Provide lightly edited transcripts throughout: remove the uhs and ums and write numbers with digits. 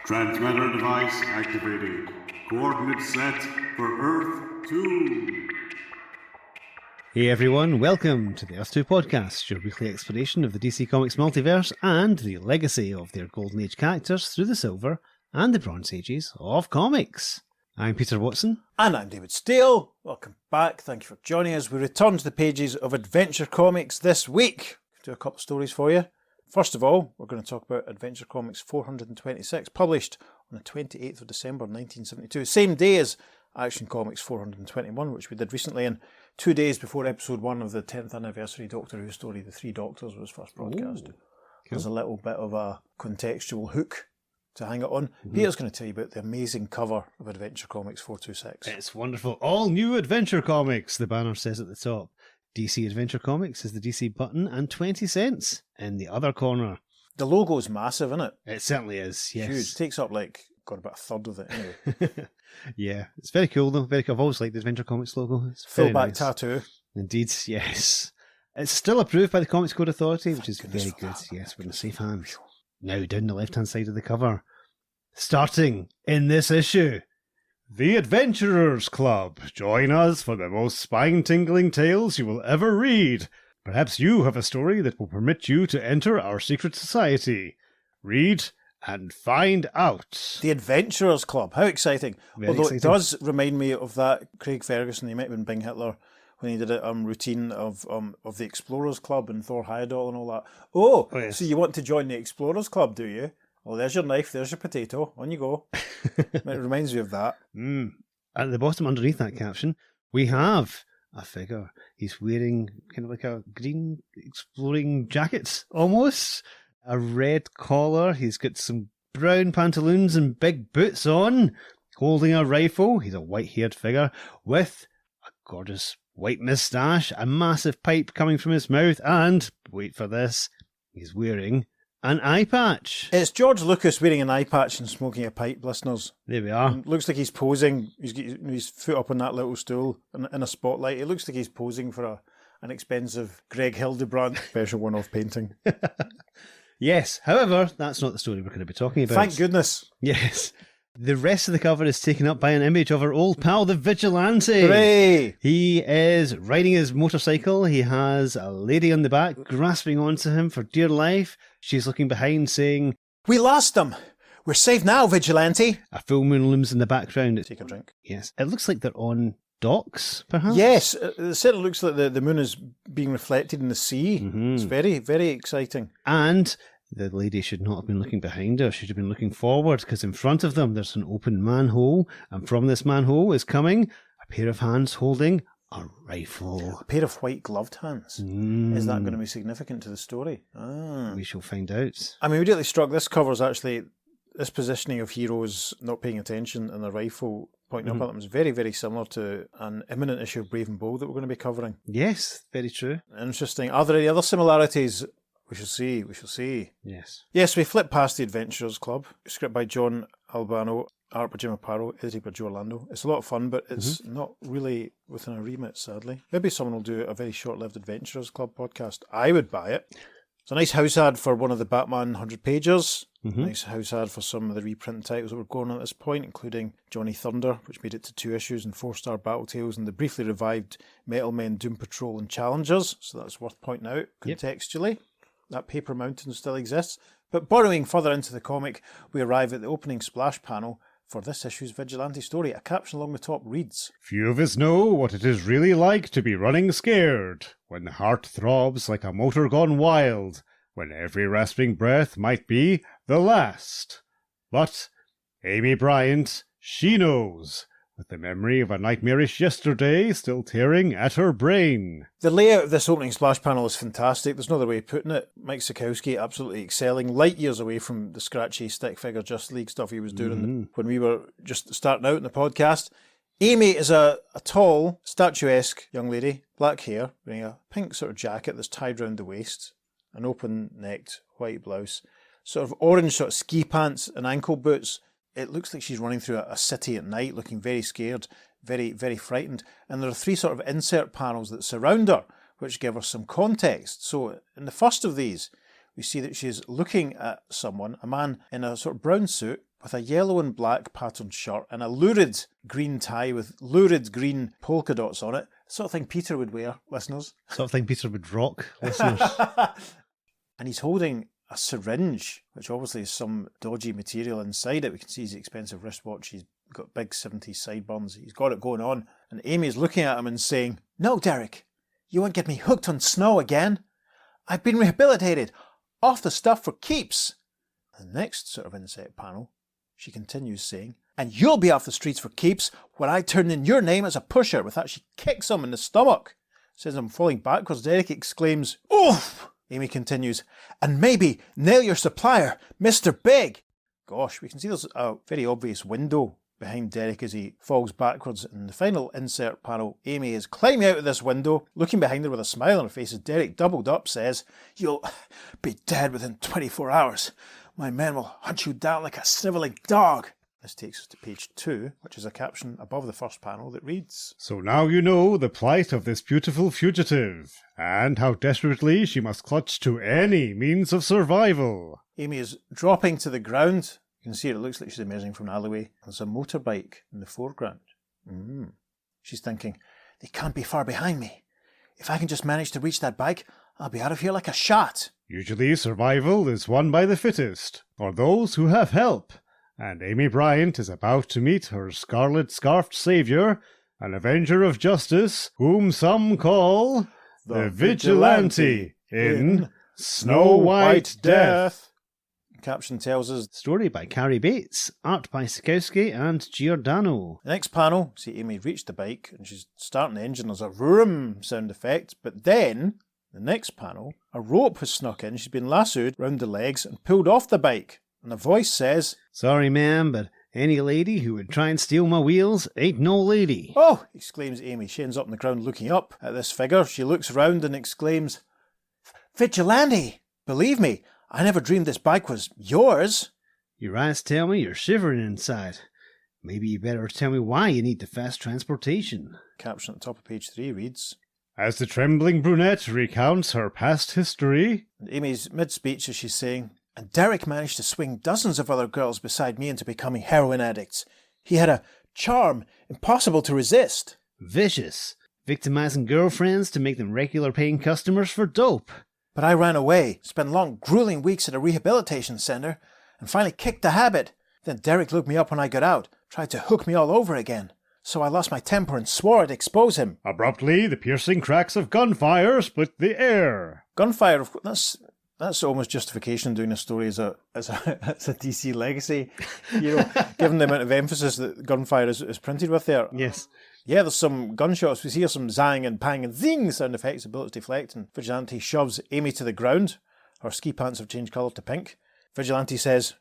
Transmitter device activated. Coordinates set for Earth 2. Hey everyone, welcome to the Earth 2 podcast, your weekly exploration of the DC Comics multiverse and the legacy of their Golden Age characters through the Silver and the Bronze Ages of comics. I'm Peter Watson. And I'm David Steele. Welcome back. Thank you for joining us. We return to the pages of Adventure Comics this week. Do a couple of stories for you. First of all, we're going to talk about Adventure Comics 426, published on the 28th of December 1972, same day as Action Comics 421, which we did recently, and 2 days before episode 1 of the 10th anniversary Doctor Who story, The Three Doctors, was first broadcast. Ooh, cool. There's a little bit of a contextual hook to hang it on. Peter's going to tell you about the amazing cover of Adventure Comics 426. It's wonderful. All new Adventure Comics, the banner says at the top. DC Adventure Comics is the DC button and 20 cents in the other corner. The logo's massive, isn't it? It certainly is, yes. Huge. Takes up about a third of it anyway. Yeah, it's very cool though. Very cool. I've always liked the Adventure Comics logo. It's Full back nice. tattoo. Indeed, yes. It's still approved by the Comics Code Authority, which is very good. That. Yes, we're in safe hands. Now down the left-hand side of the cover. Starting in this issue, The Adventurers Club. Join us for the most spine-tingling tales you will ever read. Perhaps you have a story that will permit you to enter our secret society. Read and find out. The Adventurers Club. How exciting. Very Although exciting. it does remind me of that Craig Ferguson, he might have been Bing Hitler, when he did a routine of the Explorers Club and Thor Heyerdahl and all that. Oh, yes. So you want to join the Explorers Club, do you? Well, there's your knife, there's your potato, on you go. It reminds me of that. At the bottom underneath that caption, we have a figure. He's wearing kind of like a green exploring jacket, almost. A red collar. He's got some brown pantaloons and big boots on, holding a rifle. He's a white-haired figure with a gorgeous white moustache, a massive pipe coming from his mouth, and, wait for this, he's wearing an eye patch. It's George Lucas wearing an eye patch and smoking a pipe, listeners. There we are. Looks like he's posing. He's got his foot up on that little stool in a spotlight. It looks like he's posing for an expensive Greg Hildebrandt special one-off painting. Yes, however, that's not the story we're going to be talking about. Thank goodness. Yes. The rest of the cover is taken up by an image of our old pal, the Vigilante. Hooray! He is riding his motorcycle. He has a lady on the back grasping onto him for dear life. She's looking behind saying, We lost them. We're safe now, Vigilante. a full moon looms in the background. Take a drink. Yes. It looks like they're on docks, perhaps? Yes, it certainly looks like the moon is being reflected in the sea. Mhm. It's very, very exciting. And the lady should not have been looking behind her. She should have been looking forward, because in front of them there's an open manhole, and from this manhole is coming a pair of hands holding a rifle. A pair of white gloved hands. Is that going to be significant to the story? We shall find out. I'm immediately struck. This covers actually this positioning of heroes not paying attention and the rifle pointing up at them is very, very similar to an imminent issue of Brave and Bold that we're going to be covering. Yes, very true. Interesting. Are there any other similarities? We shall see. We shall see. Yes. Yes, we flip past the Adventurers Club. Script by John Albano, art by Jim Aparo, edited by Joe Orlando. It's a lot of fun, but it's not really within our remit, sadly. Maybe someone will do a very short-lived Adventurers Club podcast. I would buy it. It's a nice house ad for one of the Batman 100 pagers. Nice house ad for some of the reprint titles that were going on at this point, including Johnny Thunder, which made it to 2 issues, and 4-star Battle Tales, and the briefly revived Metal Men, Doom Patrol, and Challengers. So that's worth pointing out contextually. That paper mountain still exists. But borrowing further into the comic, we arrive at the opening splash panel for this issue's Vigilante story. A caption along the top reads, Few of us know what it is really like to be running scared, when the heart throbs like a motor gone wild, when every rasping breath might be the last. But Amy Bryant, she knows, with the memory of a nightmarish yesterday still tearing at her brain. The layout of this opening splash panel is fantastic. There's no other way of putting it. Mike Sikowski absolutely excelling, light years away from the scratchy stick figure Just League stuff he was doing when we were just starting out in the podcast. Amy is a tall, statuesque young lady, black hair, wearing a pink sort of jacket that's tied round the waist, an open-necked white blouse, sort of orange sort of ski pants and ankle boots. It looks like she's running through a city at night, looking very scared, very, very frightened. And there are 3 sort of insert panels that surround her, which give her some context. So in the first of these, we see that she's looking at someone, a man in a sort of brown suit, with a yellow and black patterned shirt and a lurid green tie with lurid green polka dots on it. The sort of thing Peter would wear, listeners. Sort of thing Peter would rock, listeners. And he's holding a syringe, which obviously is some dodgy material inside it. We can see his expensive wristwatch. He's got big 70s sideburns. He's got it going on. And Amy's looking at him and saying, "No, Derek, you won't get me hooked on snow again. I've been rehabilitated. Off the stuff for keeps." The next sort of inset panel, she continues saying, "And you'll be off the streets for keeps when I turn in your name as a pusher." With that, she kicks him in the stomach. Says I'm falling backwards. Derek exclaims, "Oof!" Amy continues, "And maybe nail your supplier, Mr. Big." Gosh, we can see there's a very obvious window behind Derek as he falls backwards. In the final insert panel, Amy is climbing out of this window, looking behind her with a smile on her face as Derek, doubled up, says, "You'll be dead within 24 hours. My men will hunt you down like a snivelling dog." This takes us to page 2, which is a caption above the first panel that reads, So now you know the plight of this beautiful fugitive, and how desperately she must clutch to any means of survival. Amy is dropping to the ground. You can see it looks like she's emerging from an alleyway. There's a motorbike in the foreground. She's thinking, they can't be far behind me. If I can just manage to reach that bike, I'll be out of here like a shot. Usually survival is won by the fittest, or those who have help, and Amy Bryant is about to meet her scarlet-scarfed saviour, an avenger of justice, whom some call the Vigilante in Snow White Death. The caption tells us, Story by Carrie Bates, art by Sikowski and Giordano. the next panel, see Amy reach the bike and she's starting the engine. There's a vroom sound effect, but then the next panel, a rope has snuck in. She's been lassoed round the legs and pulled off the bike. And a voice says, Sorry, ma'am, but any lady who would try and steal my wheels ain't no lady. "Oh!" exclaims Amy. She ends up on the ground looking up at this figure. She looks round and exclaims, "Vigilante! Believe me, I never dreamed this bike was yours." Your eyes tell me you're shivering inside. Maybe you better tell me why you need the fast transportation. Caption at the top of page 3 reads, As the trembling brunette recounts her past history, and Amy's mid-speech as she's saying, "And Derek managed to swing dozens of other girls beside me into becoming heroin addicts. He had a charm impossible to resist." Vicious. Victimizing girlfriends to make them regular paying customers for dope. "But I ran away, spent long, grueling weeks at a rehabilitation centre, and finally kicked the habit. Then Derek looked me up when I got out, tried to hook me all over again. So I lost my temper and swore I'd expose him." abruptly the piercing cracks of gunfire split the air. Gunfire, of course, that's almost justification doing a story as a DC legacy, given the amount of emphasis that gunfire is printed with there. Yes. Yeah, there's some gunshots. We hear some zang and pang and zing sound effects, the bullets deflect, and Vigilante shoves Amy to the ground. Her ski pants have changed colour to pink. Vigilante says,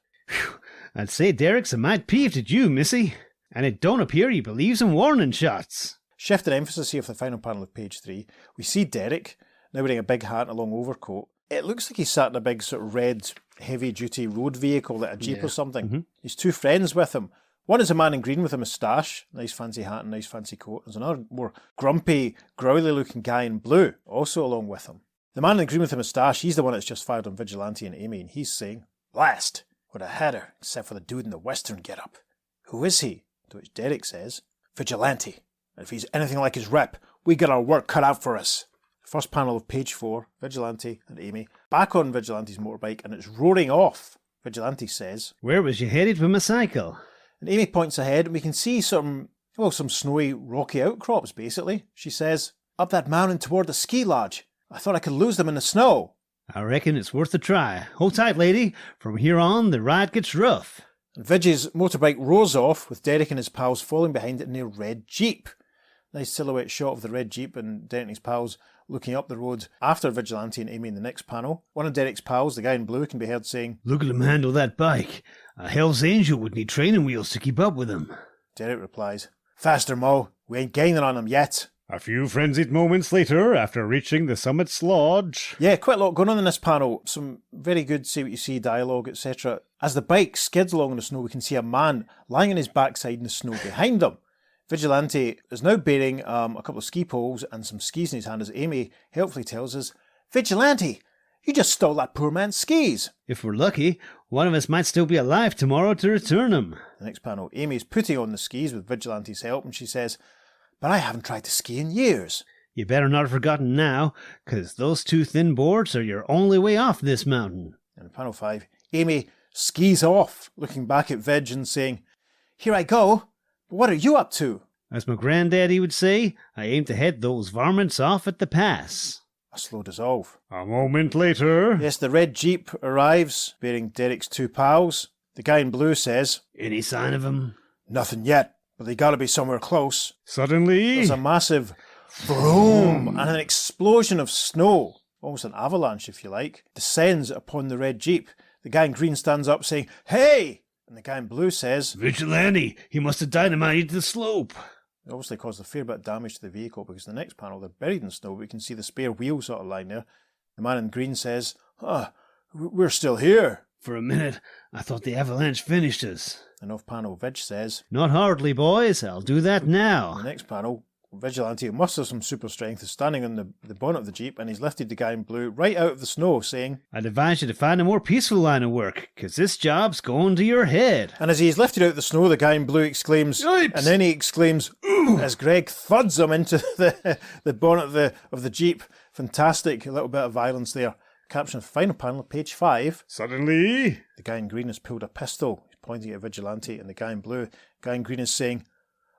I'd say Derek's a mad peeved at you, missy. And it don't appear he believes in warning shots. Shift in emphasis here for the final panel of page 3. We see Derek, now wearing a big hat and a long overcoat. It looks like he's sat in a big sort of red, heavy-duty road vehicle, like a Jeep or something. Mm-hmm. He's 2 friends with him. One is a man in green with a moustache, nice fancy hat and nice fancy coat. There's another more grumpy, growly-looking guy in blue, also along with him. The man in green with the moustache, he's the one that's just fired on Vigilante and Amy, and he's saying, "Blast! Would have had her, except for the dude in the western getup. Who is he?" To which Derek says, "Vigilante. And if he's anything like his rep, we got our work cut out for us." First panel of page 4, Vigilante and Amy back on Vigilante's motorbike, and it's roaring off. Vigilante says, Where was you headed with my cycle? and Amy points ahead, and we can see some snowy, rocky outcrops, basically. She says, "Up that mountain toward the ski lodge. I thought I could lose them in the snow." I reckon it's worth a try. Hold tight, lady. From here on, the ride gets rough. And Viggy's motorbike roars off, with Derek and his pals following behind it in their red Jeep. Nice silhouette shot of the red Jeep and Derek and his pals looking up the road after Vigilante and Amy in the next panel. One of Derek's pals, the guy in blue, can be heard saying, Look at him handle that bike. A Hell's Angel would need training wheels to keep up with him. Derek replies, "Faster, Mo. We ain't gaining on him yet." A few frenzied moments later, after reaching the summit's lodge, Yeah, quite a lot going on in this panel. Some very good see what you see dialogue, etc. As the bike skids along in the snow, we can see a man lying on his backside in the snow behind them. Vigilante is now bearing a couple of ski poles and some skis in his hand as Amy helpfully tells us, "Vigilante, You just stole that poor man's skis. If we're lucky, one of us might still be alive tomorrow to return them. The next panel, Amy's putting on the skis with Vigilante's help, and she says, but I haven't tried to ski in years. You better not have forgotten now, 'cause those 2 thin boards are your only way off this mountain. And in panel 5, Amy skis off, looking back at Vig and saying, here I go, but what are you up to? As my granddaddy would say, I aim to head those varmints off at the pass. A slow dissolve. A moment later. Yes, the red Jeep arrives, bearing Derek's 2 pals. The guy in blue says, Any sign of him? nothing yet, but they gotta be somewhere close. Suddenly. There's a massive vroom and an explosion of snow, almost an avalanche if you like, descends upon the red Jeep. The guy in green stands up saying, hey! And the guy in blue says, Vigilante! He must have dynamited the slope. it obviously caused a fair bit of damage to the vehicle because in the next panel they're buried in snow, but we can see the spare wheel sort of lying there. The man in green says, we're still here. For a minute, I thought the avalanche finished us. And off panel, Vig says, Not hardly, boys. I'll do that in the now. next panel, Vigilante, who must have some super strength, is standing on the bonnet of the Jeep and he's lifted the guy in blue right out of the snow, saying, I'd advise you to find a more peaceful line of work, 'cause this job's going to your head. and as he's lifted out of the snow, the guy in blue exclaims, Yipes! and then he exclaims, ooh, as Greg thuds him into the bonnet of the Jeep. Fantastic, a little bit of violence there. Caption, final panel, page 5. Suddenly. The guy in green has pulled a pistol. He's pointing at Vigilante, and the guy in blue, guy in green is saying,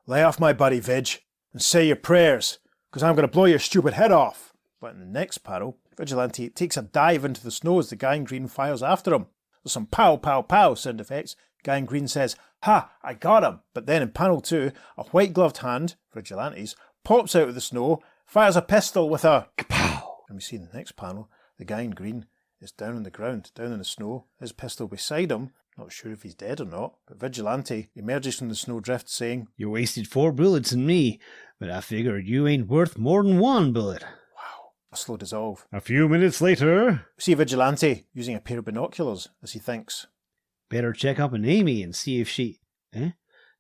lay off my buddy, Vig, and say your prayers, because I'm going to blow your stupid head off. But in the next panel, Vigilante takes a dive into the snow as the guy in green fires after him. There's some pow, pow, pow sound effects. Guy in green says, ha, I got him. But then in panel 2, a white-gloved hand, Vigilante's, pops out of the snow, fires a pistol with a kapow. And we see in the next panel, the guy in green is down on the ground, down in the snow, his pistol beside him. Not sure if he's dead or not, but Vigilante emerges from the snowdrift saying, You wasted 4 bullets in me, but I figure you ain't worth more than 1 bullet. wow, a slow dissolve. A few minutes later. We see Vigilante using a pair of binoculars as he thinks, Better check up on Amy and see if she...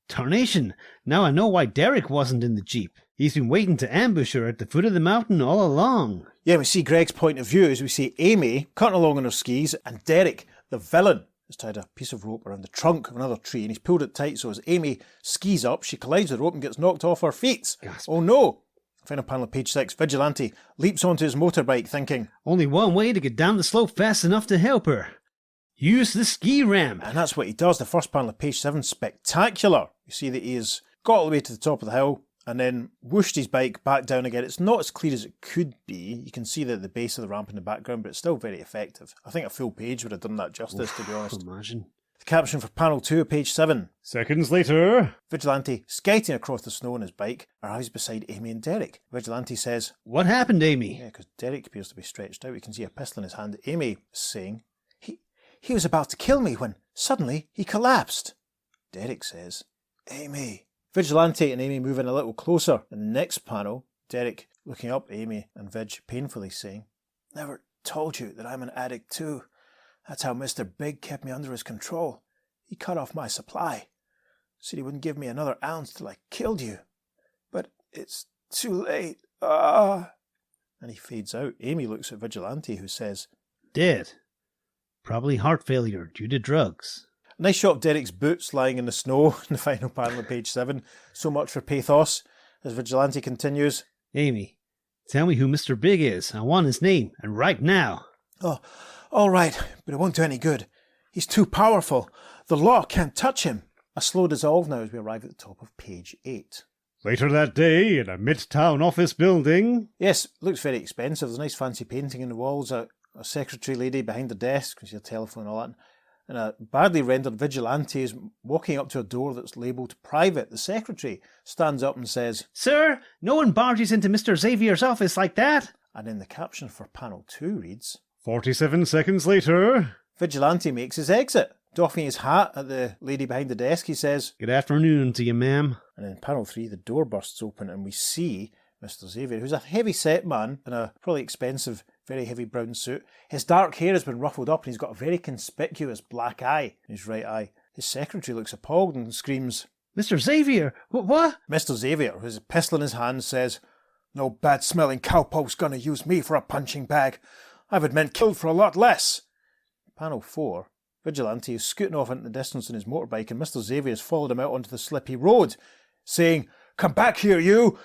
Tarnation! Now I know why Derek wasn't in the Jeep. He's been waiting to ambush her at the foot of the mountain all along. yeah, we see Greg's point of view as we see Amy cutting along on her skis and Derek, the villain, has tied a piece of rope around the trunk of another tree and he's pulled it tight so as Amy skis up, she collides with the rope and gets knocked off her feet. Gasp. Oh no! Final panel of page 6, Vigilante leaps onto his motorbike thinking, Only one way to get down the slope fast enough to help her. Use the ski ramp. and that's what he does. The first panel of page 7, spectacular. You see that he has got all the way to the top of the hill and then whooshed his bike back down again. It's not as clear as it could be. You can see the base of the ramp in the background, but it's still very effective. I think a full page would have done that justice, to be honest. Imagine. The caption for panel 2 of page 7. Seconds later. Vigilante, skating across the snow on his bike, arrives beside Amy and Derek. Vigilante says, What happened, Amy? yeah, because Derek appears to be stretched out. We can see a pistol in his hand. Amy is saying, he was about to kill me when suddenly he collapsed. Derek says, Amy. Vigilante and Amy move in a little closer. In the next panel, Derek looking up at Amy and Vig painfully saying, never told you that I'm an addict too. That's how Mr. Big kept me under his control. He cut off my supply. Said he wouldn't give me another ounce till I killed you. But it's too late. And he fades out. Amy looks at Vigilante who says, Dead. Probably heart failure due to drugs. nice shot of Derek's boots lying in the snow in the final panel of page 7. So much for pathos. As Vigilante continues, Amy, tell me who Mr. Big is. I want his name, and right now. oh, all right, but it won't do any good. He's too powerful. The law can't touch him. A slow dissolve now as we arrive at the top of page 8. Later that day, in a midtown office building. Yes, looks very expensive. There's a nice fancy painting in the walls, a secretary lady behind the desk, with your telephone and all that. And a badly rendered Vigilante is walking up to a door that's labelled private. The secretary stands up and says, Sir, no one barges into Mr. Xavier's office like that. and then the caption for panel 2 reads, 47 seconds later. Vigilante makes his exit. Doffing his hat at the lady behind the desk, he says, Good afternoon to you, ma'am. and in panel 3 the door bursts open and we see Mr. Xavier, who's a heavy-set man in a probably expensive, very heavy brown suit. His dark hair has been ruffled up and he's got a very conspicuous black eye in his right eye. His secretary looks appalled and screams, Mr. Xavier, what? Mr. Xavier, who has a pistol in his hand, says, no bad-smelling cowpoke's gonna use me for a punching bag. I've had men killed for a lot less. Panel 4. Vigilante is scooting off into the distance on his motorbike and Mr. Xavier has followed him out onto the slippy road, saying, "Come back here, you!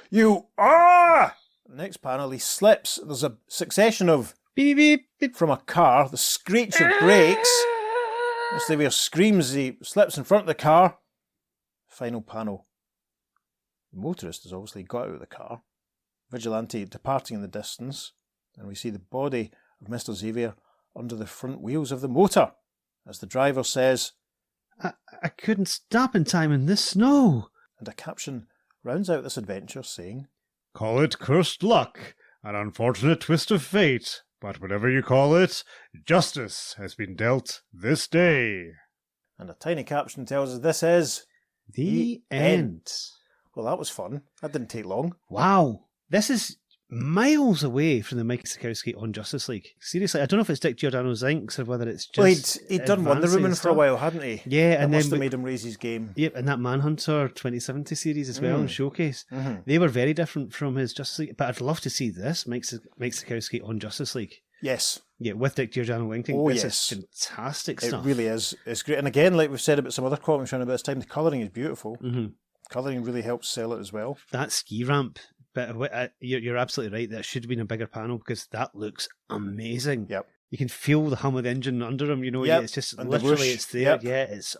Ah!" Next panel, he slips. There's a succession of Beep, beep, beep. from a car, the screech of brakes. Mr. Xavier screams as he slips in front of the car. Final panel. The motorist has obviously got out of the car. Vigilante departing in the distance, and we see the body of Mr. Xavier under the front wheels of the motor, as the driver says, I couldn't stop in time in this snow. and a caption rounds out this adventure saying, Call it cursed luck, an unfortunate twist of fate, but whatever you call it, justice has been dealt this day. and a tiny caption tells us this is The end. Well, that was fun. That didn't take long. Wow. This is miles away from the Mike Sikowski on Justice League. Seriously, I don't know if it's Dick Giordano's inks or whether it's just. Well, he'd done Wonder advancing Woman for a stuff. while, hadn't he? Yeah, That and must then have made him raise his game. Yep, and that Manhunter 2070 series as well, and Showcase. They were very different from his Justice League, but I'd love to see this, Mike Sikowski on Justice League. Yes, Yeah, with Dick Giordano inking. Oh, This yes. is fantastic it stuff. really is. It's great. And again, like we've said about some other comics around about this time, the colouring is beautiful. Mm-hmm. Colouring really helps sell it as well. That ski ramp, but you're absolutely right. That should have been a bigger panel because that looks amazing. Yep. You can feel the hum of the engine under him. You know, Yep. it's just And the literally whoosh. it's there. Yep. Yeah, it's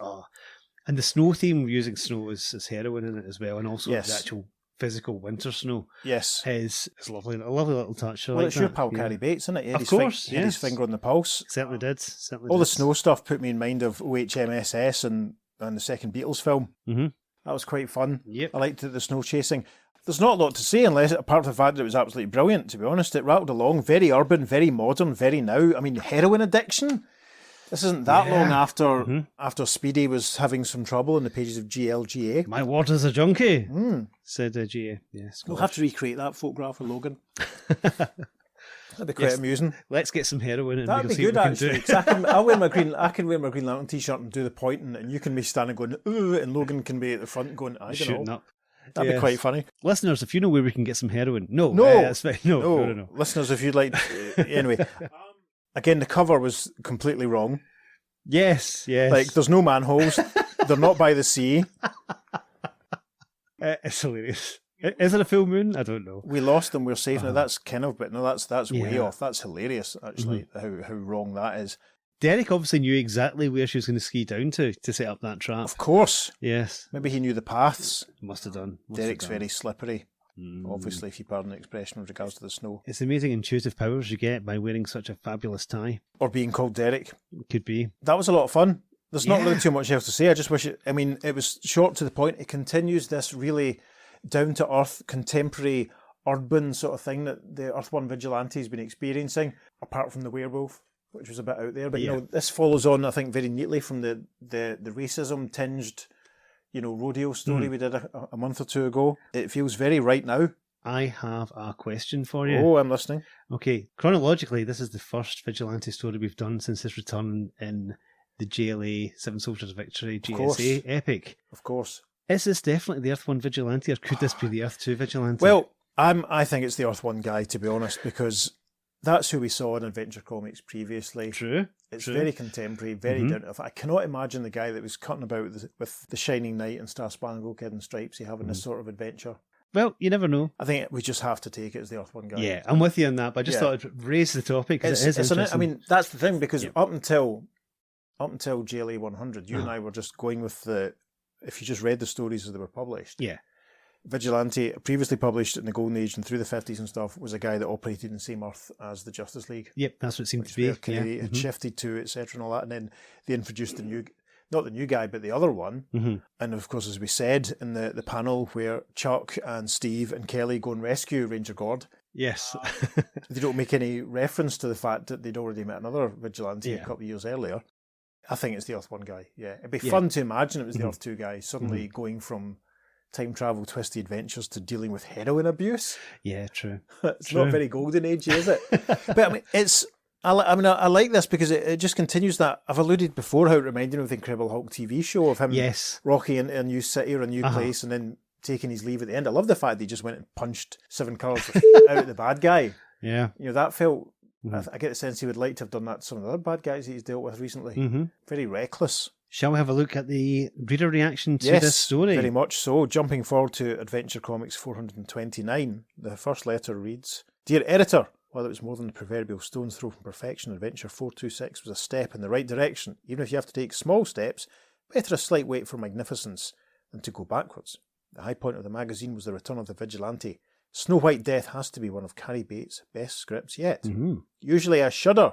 and the snow theme using snow is heroin in it as well, and also Yes. the actual physical winter snow Yes. is lovely. A lovely little touch. I Well, like it's your that. pal Yeah. Carrie Bates, isn't it? He had Of his course, he had his yes. finger on the pulse. Certainly did. Certainly All the did. snow stuff put me in mind of OHMSS and the second Beatles film. Mm-hmm. That was quite fun. Yep. I liked the snow chasing. There's not a lot to say unless, apart from the fact that it was absolutely brilliant, to be honest. It rattled along, very urban, very modern, very now. I mean, heroin addiction. This isn't that Yeah. long after Speedy was having some trouble in the pages of GLGA. My water's a junkie, said GA. Yes. We'll have to recreate that photograph for Logan. That'd be quite Yes. amusing. Let's get some heroin and That'd we'll be see what good we can actually. do. 'Cause I can wear my Green Lantern t-shirt and do the pointing, and you can be standing going, ooh, and Logan can be at the front going, I don't Shooting know. up. That'd be Yes. quite funny. Listeners, if you know where we can get some heroin, no, No. that's fine. No. Listeners, if you'd like, anyway. Again, the cover was completely wrong. Yes. Like, there's no manholes. They're not by the sea. It's hilarious. Is it a full moon? I don't know. We lost them. We're safe now. That's kind of, but no, that's way Yeah. off. That's hilarious. Actually, how wrong that is. Derek obviously knew exactly where she was going to ski down to set up that trap. Of course, Yes, maybe he knew the paths. must have done. Derek's very slippery. Obviously, if you pardon the expression with regards to the snow, It's amazing intuitive powers you get by wearing such a fabulous tie. or being called Derek. Could be. That was a lot of fun. There's not Yeah. really too much else to say. I just wish it. I mean, it was short to the point. It continues this really down to earth, contemporary, urban sort of thing that the Earth-One Vigilante has been experiencing, apart from the werewolf, which was a bit out there. But you know, this follows on, I think, very neatly from the racism tinged, rodeo story we did a month or two ago. It feels very right now. I have a question for you. Oh, I'm listening. Okay, chronologically, this is the first Vigilante story we've done since his return in the JLA Seven Soldiers of Victory course. GSA epic. Of course. Is this definitely the Earth 1 Vigilante, or could this be the Earth 2 Vigilante? Well, I think it's the Earth-One guy, to be honest, because that's who we saw in Adventure Comics previously. true. It's true. very contemporary, very down to earth. I cannot imagine the guy that was cutting about with the Shining Knight and Star Spangled Kid and Stripesy having this sort of adventure. Well, you never know. I think we just have to take it as the Earth-One guy. Yeah, I'm with you on that, but I just Yeah. thought I'd raise the topic because it is I interesting. mean, that's the thing, because Yep. up until JLA 100, you and I were just going with if you just read the stories as they were published. Yeah. Vigilante, previously published in the Golden Age and through the 50s and stuff, was a guy that operated in the same Earth as the Justice League. Yep, that's what it seemed Which to be. where Kennedy Yeah. had shifted to, etc. and all that, and then they introduced not the new guy, but the other one. And of course, as we said in the panel where Chuck and Steve and Kelly go and rescue Ranger Gord, Yes. they don't make any reference to the fact that they'd already met another vigilante a Yeah. couple of years earlier. I think it's the Earth 1 guy, yeah. It'd be Yeah. fun to imagine it was the Earth 2 guy suddenly going from time travel twisty adventures to dealing with heroin abuse. Yeah, true. It's True. not very golden age, is it? But I mean, I like this because it just continues that. I've alluded before how it reminded me of the Incredible Hulk TV show of him Yes. rocking into a new city or a new place and then taking his leave at the end. I love the fact that he just went and punched 7 colours out at the bad guy. Yeah. That felt I get the sense he would like to have done that to some of the other bad guys that he's dealt with recently. Mm-hmm. Very reckless. Shall we have a look at the reader reaction to Yes, this story? very much so. Jumping forward to Adventure Comics 429, the first letter reads, Dear Editor, while it was more than the proverbial stone's throw from perfection, Adventure 426 was a step in the right direction. Even if you have to take small steps, better a slight wait for magnificence than to go backwards. The high point of the magazine was the return of the Vigilante. Snow White Death has to be one of Carrie Bates' best scripts yet. Mm-hmm. Usually I shudder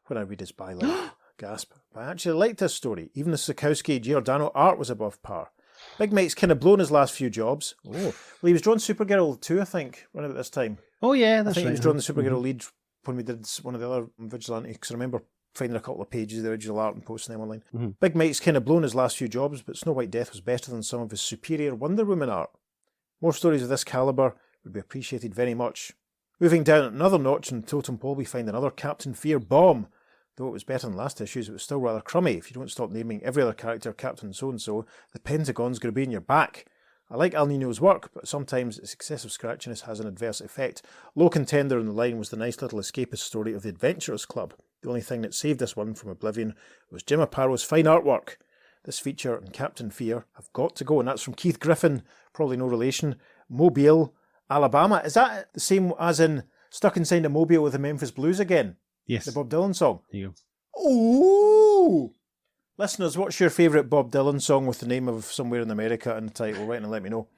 when I read his byline. Gasp. But I actually liked this story. Even the Sikowski-Giordano art was above par. Big Mike's kind of blown his last few jobs. Oh. Well, he was drawing Supergirl too, I think, around about this time. Oh, yeah, that's I think right. he was drawing the Supergirl lead when we did one of the other Vigilante, because I remember finding a couple of pages of the original art and posting them online. Mm-hmm. Big Mike's kind of blown his last few jobs, but Snow White Death was better than some of his superior Wonder Woman art. More stories of this calibre would be appreciated very much. Moving down another notch in the totem pole, we find another Captain Fear bomb. Though it was better than last issues, it was still rather crummy. If you don't stop naming every other character Captain so-and-so, the Pentagon's going to be in your back. I like Al Nino's work, but sometimes its excessive scratchiness has an adverse effect. Low contender in the line was the nice little escapist story of the Adventurers Club. The only thing that saved this one from oblivion was Jim Aparo's fine artwork. This feature and Captain Fear have got to go, and that's from Keith Griffin, probably no relation, Mobile, Alabama. Is that the same as in Stuck Inside a Mobile with the Memphis Blues again? Yes. The Bob Dylan song? There you go. Ooh! Listeners, what's your favourite Bob Dylan song with the name of somewhere in America in the title? Write and let me know.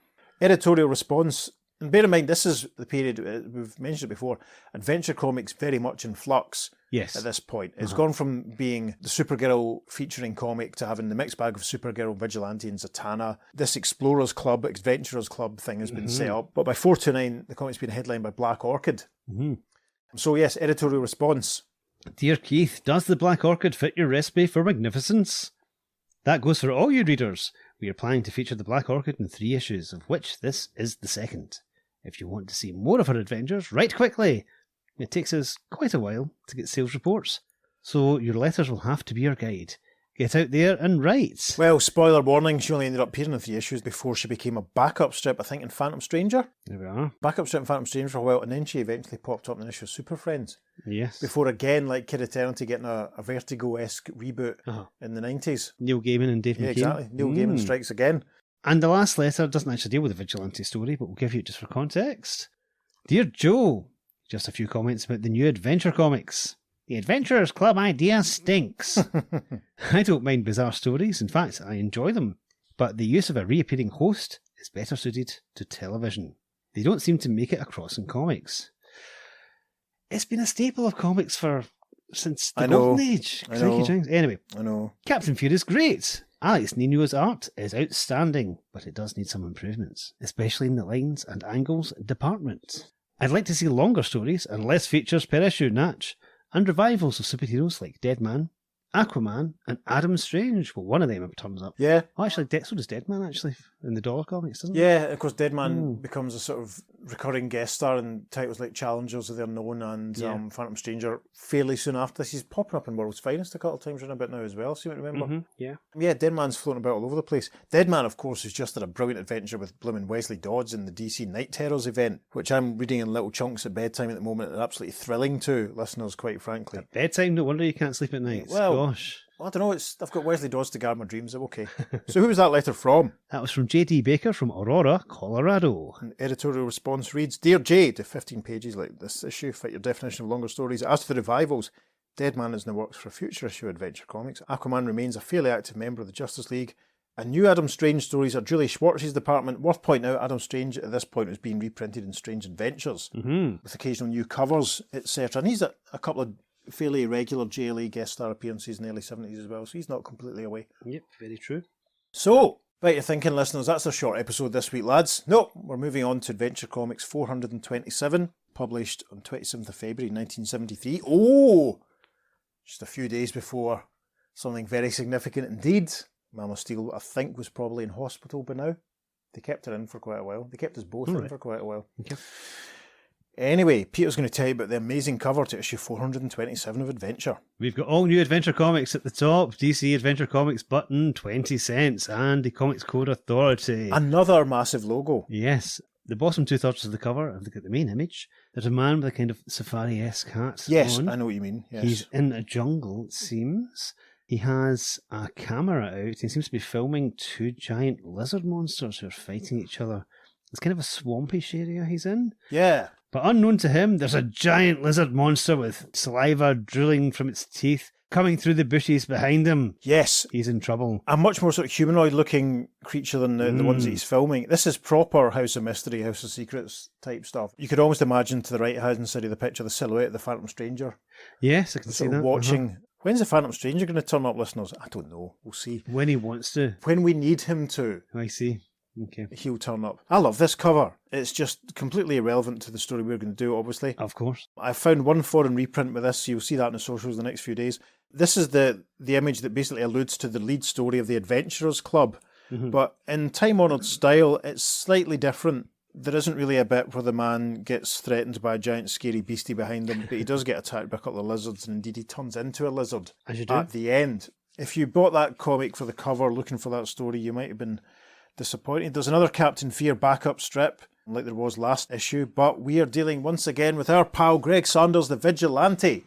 Editorial response. And bear in mind, this is the period, we've mentioned it before, Adventure Comics very much in flux Yes. at this point. It's gone from being the Supergirl featuring comic to having the mixed bag of Supergirl, Vigilante and Zatanna. This Explorers Club, Adventurers Club thing has been set up. But by 429, the comic's been headlined by Black Orchid. Mm-hmm. So yes, editorial response. Dear Keith, does the Black Orchid fit your recipe for magnificence? That goes for all you readers. We are planning to feature the Black Orchid in 3 issues, of which this is the second. If you want to see more of her adventures, write quickly. It takes us quite a while to get sales reports, so your letters will have to be your guide. Get out there and write. Well, spoiler warning, she only ended up appearing in 3 issues before she became a backup strip, I think, in Phantom Stranger. There we are. Backup strip in Phantom Stranger for a while, and then she eventually popped up in an issue of Super Friends. Yes. Before again, like Kid Eternity, getting a Vertigo-esque reboot in the 90s. Neil Gaiman and Dave McKean. Yeah, exactly. Neil Gaiman strikes again. And the last letter doesn't actually deal with the Vigilante story, but we'll give you it just for context. Dear Joe, just a few comments about the new Adventure Comics. The Adventurers Club idea stinks. I don't mind bizarre stories. In fact, I enjoy them. But the use of a reappearing host is better suited to television. They don't seem to make it across in comics. It's been a staple of comics since the Golden Age. Anyway, I know. Captain Fear is great. Alex Nino's art is outstanding, but it does need some improvements, especially in the lines and angles department. I'd like to see longer stories and less features per issue, Natch, and revivals of superheroes like Deadman, Aquaman, and Adam Strange. Well, one of them turns up. Yeah. Oh, actually, so does Deadman, actually, in the Dollar Comics, doesn't it? Yeah, of course, Deadman becomes a sort of recurring guest star in titles like Challengers of the Unknown and Phantom Stranger fairly soon after this. He's popping up in World's Finest a couple of times around about now as well, see what I remember? Yeah. Yeah, Deadman's floating about all over the place. Deadman, of course, has just had a brilliant adventure with blooming Wesley Dodds in the DC Night Terrors event, which I'm reading in little chunks at bedtime at the moment and absolutely thrilling to listeners, quite frankly. At bedtime, no wonder you can't sleep at night. Well, gosh. I don't know, I've got Wesley Dodds to guard my dreams, I'm okay. So who was that letter from? That was from J.D. Baker from Aurora, Colorado. An editorial response reads, Dear Jay, to 15 pages like this issue, fit your definition of longer stories. As for the revivals, Deadman is in the works for a future issue of Adventure Comics. Aquaman remains a fairly active member of the Justice League. And new Adam Strange stories are Julie Schwartz's department. Worth pointing out, Adam Strange at this point was being reprinted in Strange Adventures with occasional new covers, etc. And he's a couple of fairly regular JLA guest star appearances in the early 70s as well, so he's not completely away. Yep, very true. So, right, you're thinking, listeners, that's a short episode this week, lads. No, we're moving on to Adventure Comics 427, published on 27th of February 1973. Oh! Just a few days before something very significant indeed. Mama Steele, I think, was probably in hospital by now. They kept her in for quite a while. They kept us both in for quite a while. Okay. Anyway, Peter's going to tell you about the amazing cover to issue 427 of Adventure. We've got all new Adventure Comics at the top, DC Adventure Comics button, 20 cents, and the Comics Code Authority. Another massive logo. Yes. the bottom 2/3 of the cover, if they get the main image, there's a man with a kind of safari-esque hat Yes, on. I know what you mean. Yes. He's in a jungle, it seems. He has a camera out. He seems to be filming two giant lizard monsters who are fighting each other. It's kind of a swampish area he's in. Yeah. But unknown to him, there's a giant lizard monster with saliva drooling from its teeth coming through the bushes behind him. Yes. He's in trouble. A much more sort of humanoid-looking creature than the ones that he's filming. This is proper House of Mystery, House of Secrets type stuff. You could almost imagine to the right-hand side of the picture the silhouette of the Phantom Stranger. Yes, I can see Sort that. of watching. When's the Phantom Stranger going to turn up, listeners? I don't know. We'll see. When he wants to. When we need him to, I see. Okay. he'll turn up. I love this cover. It's just completely irrelevant to the story we're going to do, obviously. Of course. I found one foreign reprint with this, so you'll see that in the socials the next few days. This is the image that basically alludes to the lead story of the Adventurers Club. But in time-honoured style, it's slightly different. There isn't really a bit where the man gets threatened by a giant scary beastie behind him, but he does get attacked by a couple of lizards, and indeed he turns into a lizard As you do. at the end. If you bought that comic for the cover looking for that story, you might have been disappointed. There's another Captain Fear backup strip, like there was last issue, but we are dealing once again with our pal Greg Saunders, the Vigilante.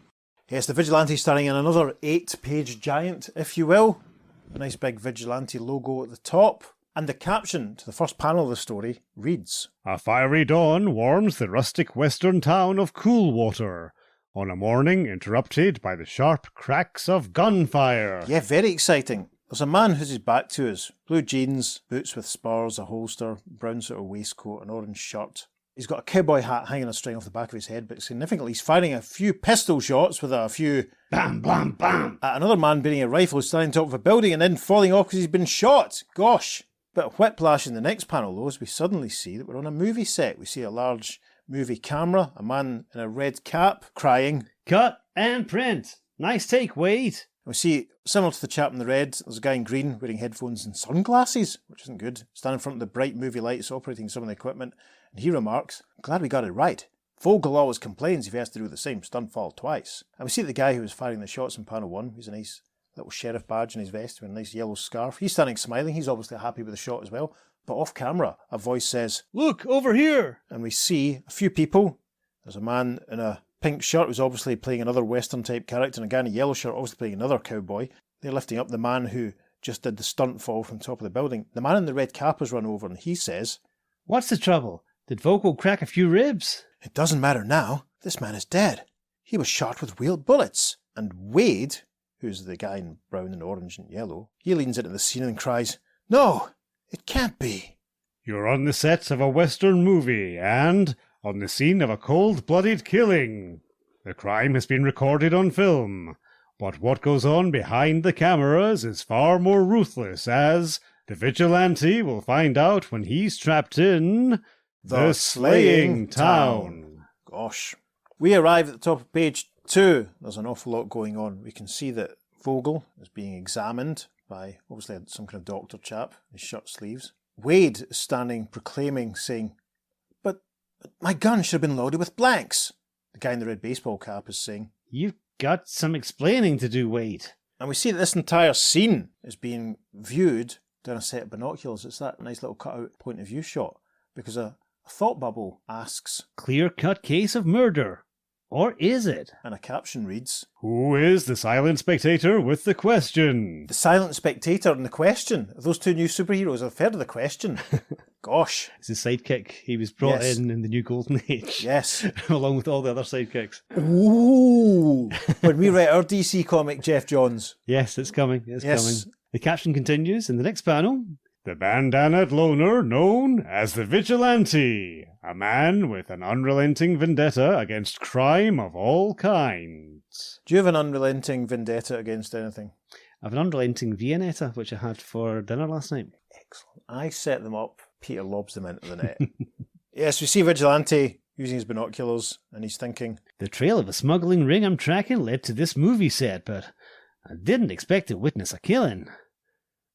Yes, the Vigilante starring in another 8-page giant, if you will. A nice big Vigilante logo at the top. And the caption to the first panel of the story reads, A fiery dawn warms the rustic western town of Coolwater, on a morning interrupted by the sharp cracks of gunfire. yeah, very exciting. There's a man who's his back to us. Blue jeans, boots with spurs, a holster, brown sort of waistcoat, an orange shirt. He's got a cowboy hat hanging a string off the back of his head, but significantly he's firing a few pistol shots with a few Bam, bam, bam. at another man bearing a rifle who's standing on top of a building and then falling off because he's been shot. Gosh. Bit of whiplash in the next panel, though, as we suddenly see that we're on a movie set. We see a large movie camera, a man in a red cap crying. Cut and print. Nice take, Wade. We see, similar to the chap in the red, there's a guy in green wearing headphones and sunglasses, which isn't good, standing in front of the bright movie lights operating some of the equipment, and he remarks, glad we got it right. Vogel always complains if he has to do the same stunt fall twice. And we see the guy who was firing the shots in panel 1, who's a nice little sheriff badge in his vest with a nice yellow scarf. He's standing smiling, he's obviously happy with the shot as well. But off camera, a voice says, Look, over here. and we see a few people. There's a man in a pink shirt who's obviously playing another Western type character, and a guy in a yellow shirt obviously playing another cowboy. They're lifting up the man who just did the stunt fall from the top of the building. The man in the red cap has run over and he says, What's the trouble? Did Vogel crack a few ribs? it doesn't matter now. This man is dead. He was shot with real bullets. And Wade, who's the guy in brown and orange and yellow, he leans into the scene and cries, no, it can't be. You're on the set of a western movie and on the scene of a cold-blooded killing. The crime has been recorded on film, but what goes on behind the cameras is far more ruthless, as the Vigilante will find out when he's trapped in the Slaying Town. Gosh. We arrive at the top of page 2. There's an awful lot going on. We can see that Vogel is being examined by, obviously, some kind of doctor chap in his shirt sleeves. Wade is standing, proclaiming, saying, but my gun should have been loaded with blanks. The guy in the red baseball cap is saying, You've got some explaining to do, Wade. and we see that this entire scene is being viewed down a set of binoculars. It's that nice little cutout point of view shot, because a thought bubble asks, Clear-cut case of murder. Or is it? and a caption reads, Who is the silent spectator with the question? the silent spectator and the question. Those two new superheroes, I've heard of the question. Gosh. It's his sidekick. He was brought Yes. in the new Golden Age. Yes. Along with all the other sidekicks. Ooh. When we write our DC comic, Jeff Johns. Yes, it's coming. It's Yes. coming. The caption continues in the next panel. The bandanaed loner known as the Vigilante, a man with an unrelenting vendetta against crime of all kinds. Do you have an unrelenting vendetta against anything? I have an unrelenting Viennetta, which I had for dinner last night. Excellent. I set them up, Peter lobs them into the net. Yes, we see Vigilante using his binoculars, and he's thinking, The trail of a smuggling ring I'm tracking led to this movie set, but I didn't expect to witness a killing.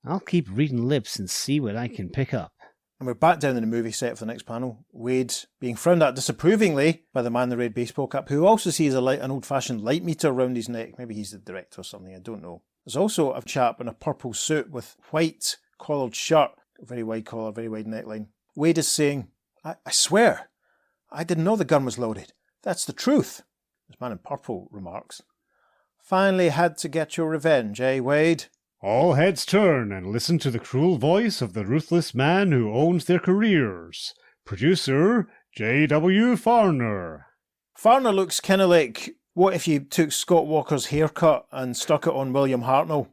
I'll keep reading lips and see what I can pick up. and we're back down in the movie set for the next panel. Wade being frowned at disapprovingly by the man in the red baseball cap, who also sees an old-fashioned light meter around his neck. Maybe he's the director or something, I don't know. There's also a chap in a purple suit with white collared shirt, very wide collar, very wide neckline. Wade is saying, I swear, I didn't know the gun was loaded. That's the truth, this man in purple remarks. Finally had to get your revenge, eh, Wade? All heads turn and listen to the cruel voice of the ruthless man who owns their careers. Producer J.W. Farner. Farner looks kind of like, what if you took Scott Walker's haircut and stuck it on William Hartnell?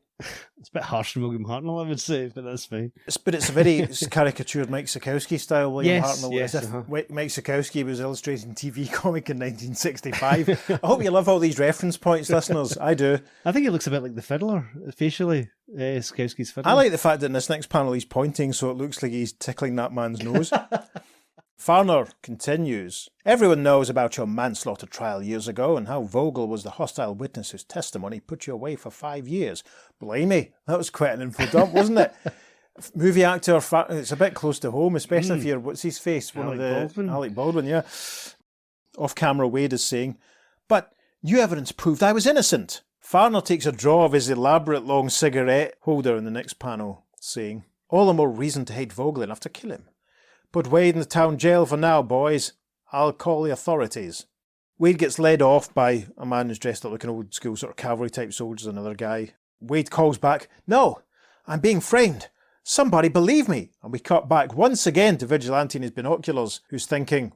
It's a bit harsh from William Hartnell, I would say, but that's fine. But it's a very caricatured Mike Sekowsky style William Hartnell. Yes, as if Mike Sekowsky was illustrating TV comic in 1965. I hope you love all these reference points, listeners. I do. I think it looks a bit like the fiddler, facially. Sekowsky's fiddler. I like the fact that in this next panel he's pointing so it looks like he's tickling that man's nose. Farner continues, everyone knows about your manslaughter trial years ago and how Vogel was the hostile witness whose testimony put you away for 5 years. Blimey, that was quite an info dump, wasn't it? Movie actor, it's a bit close to home, especially if you're, what's his face? Alec Baldwin, yeah. Off camera, Wade is saying, but new evidence proved I was innocent. Farner takes a draw of his elaborate long cigarette holder in the next panel, saying, all the more reason to hate Vogel enough to kill him. Put Wade in the town jail for now, boys. I'll call the authorities. Wade gets led off by a man who's dressed up like an old school sort of cavalry type soldier, another guy. Wade calls back, no, I'm being framed. Somebody believe me. And we cut back once again to Vigilante in his binoculars, who's thinking,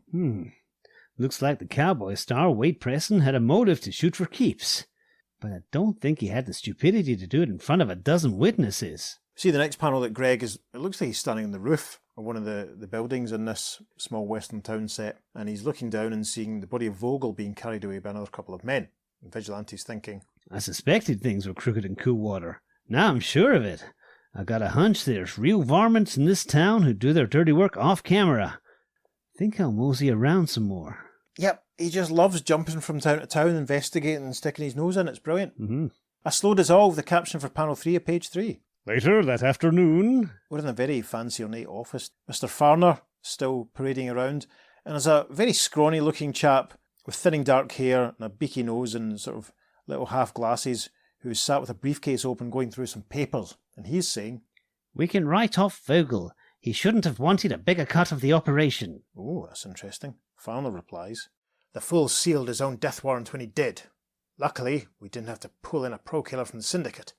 Looks like the cowboy star, Wade Preston, had a motive to shoot for keeps. But I don't think he had the stupidity to do it in front of a dozen witnesses. See the next panel that Greg is, it looks like he's standing on the roof of one of the buildings in this small western town set, and he's looking down and seeing the body of Vogel being carried away by another couple of men. And Vigilante's thinking, I suspected things were crooked in Coolwater. Now I'm sure of it. I got a hunch there's real varmints in this town who do their dirty work off camera. Think I'll mosey around some more. Yep, he just loves jumping from town to town, investigating and sticking his nose in. It's brilliant. Mm-hmm. A slow dissolve, the caption for panel 3 of page 3. Later that afternoon, we're in a very fancy ornate office. Mr. Farner still parading around, and there's a very scrawny looking chap with thinning dark hair and a beaky nose and sort of little half glasses who's sat with a briefcase open going through some papers, and he's saying, we can write off Vogel. He shouldn't have wanted a bigger cut of the operation. Oh, that's interesting. Farner replies, the fool sealed his own death warrant when he did. Luckily, we didn't have to pull in a pro-killer from the syndicate,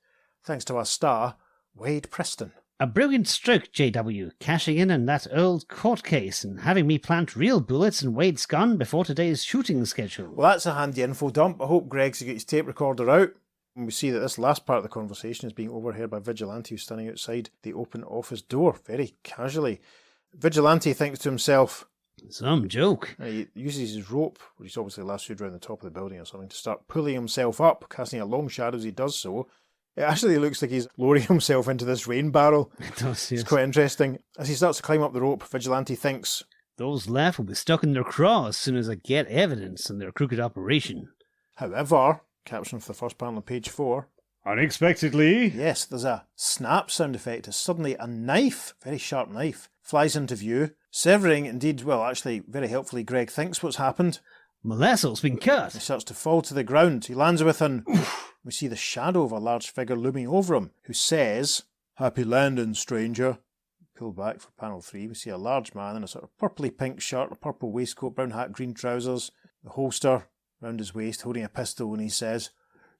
thanks to our star, Wade Preston. A brilliant stroke, JW, cashing in on that old court case and having me plant real bullets in Wade's gun before today's shooting schedule. Well, that's a handy info dump. I hope Greg's got his tape recorder out. And we see that this last part of the conversation is being overheard by Vigilante, who's standing outside the open office door, very casually. Vigilante thinks to himself, some joke. He uses his rope, which he's obviously lassoed around the top of the building or something, to start pulling himself up, casting a long shadow as he does so. It actually looks like he's lowering himself into this rain barrel. It does, yes. It's quite interesting. As he starts to climb up the rope, Vigilante thinks, those left will be stuck in their craw as soon as I get evidence on their crooked operation. However, caption for the first panel on page 4. Unexpectedly. Yes, there's a snap sound effect as suddenly a knife, very sharp knife, flies into view, severing, indeed, well, actually, very helpfully, Greg thinks what's happened. Molassel's been cut. He starts to fall to the ground. He lands with an... We see the shadow of a large figure looming over him, who says, happy landing, stranger. Pull back for panel 3. We see a large man in a sort of purpley pink shirt, a purple waistcoat, brown hat, green trousers, the holster round his waist, holding a pistol, and he says,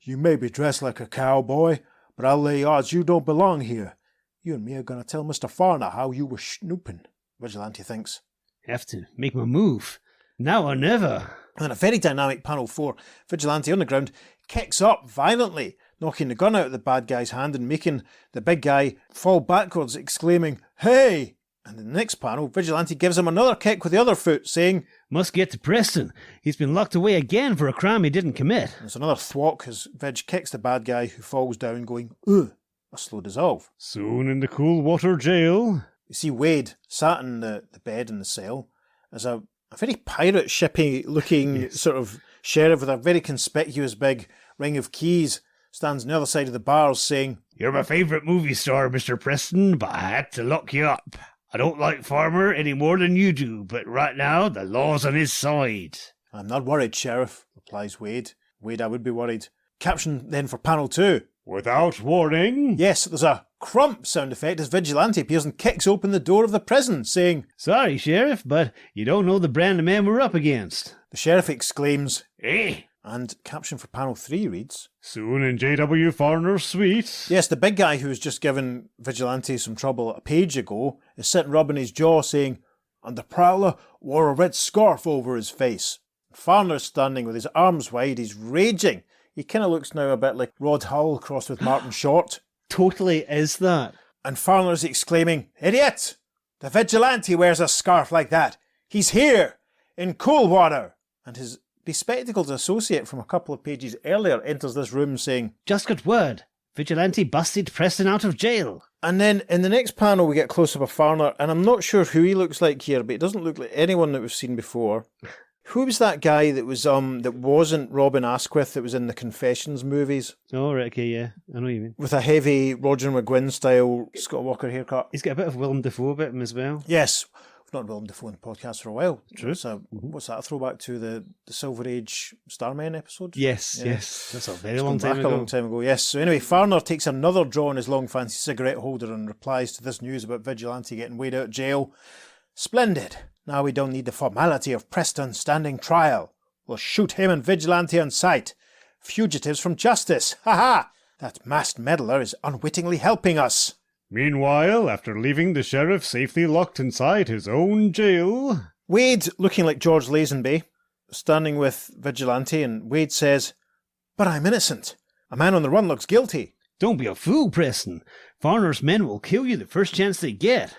you may be dressed like a cowboy, but I'll lay odds you don't belong here. You and me are going to tell Mr. Farner how you were snooping. Vigilante thinks. Have to make my move. Now or never. And then a very dynamic panel 4. Vigilante on the ground kicks up violently, knocking the gun out of the bad guy's hand and making the big guy fall backwards, exclaiming, hey! And in the next panel, Vigilante gives him another kick with the other foot, saying, must get to Preston. He's been locked away again for a crime he didn't commit. There's another thwack as Vig kicks the bad guy, who falls down, going, ugh, a slow dissolve. Soon in the Coolwater jail. You see Wade sat in the bed in the cell as a very pirate shippy looking sort of sheriff with a very conspicuous big ring of keys stands on the other side of the bars saying, you're my favourite movie star, Mr. Preston, but I had to lock you up. I don't like Farmer any more than you do, but right now the law's on his side. I'm not worried, Sheriff, replies Wade. Wade, I would be worried. Caption then for panel 2. Without warning. Yes, there's a crump sound effect as Vigilante appears and kicks open the door of the prison, saying, Sorry, Sheriff, but you don't know the brand of man we're up against. the sheriff exclaims, Eh? and caption for panel 3 reads, Soon in J.W. Farner's suite. yes, the big guy who was just given Vigilante some trouble a page ago is sitting rubbing his jaw saying, and the prowler wore a red scarf over his face. Farner's standing with his arms wide, he's raging. He kind of looks now a bit like Rod Hull crossed with Martin Short. Totally is that. And Farner's exclaiming, Idiot! The Vigilante wears a scarf like that. He's here, in Coolwater. And his bespectacled associate from a couple of pages earlier enters this room saying, Just got word. Vigilante busted Preston out of jail. and then in the next panel we get close up of Farner, and I'm not sure who he looks like here, but he doesn't look like anyone that we've seen before. Who was that guy that was that wasn't Robin Asquith that was in the Confessions movies? Oh, right, okay, yeah. I know what you mean. With a heavy Roger McGuinn style Scott Walker haircut. He's got a bit of Willem Dafoe about him as well. Yes. We've not Willem Dafoe in the podcast for a while. True. What's that, a throwback to the Silver Age Starmen episode? Yes, Yeah. yes. That's a very It's long gone time back ago. a long time ago, yes. So anyway, Farner takes another draw on his long fancy cigarette holder and replies to this news about Vigilante getting weighed out of jail. Splendid. Now we don't need the formality of Preston standing trial. We'll shoot him and Vigilante on sight. Fugitives from justice. Ha ha! That masked meddler is unwittingly helping us. Meanwhile, after leaving the sheriff safely locked inside his own jail, Wade, looking like George Lazenby, standing with Vigilante, and Wade says, But I'm innocent. A man on the run looks guilty. Don't be a fool, Preston. Farner's men will kill you the first chance they get.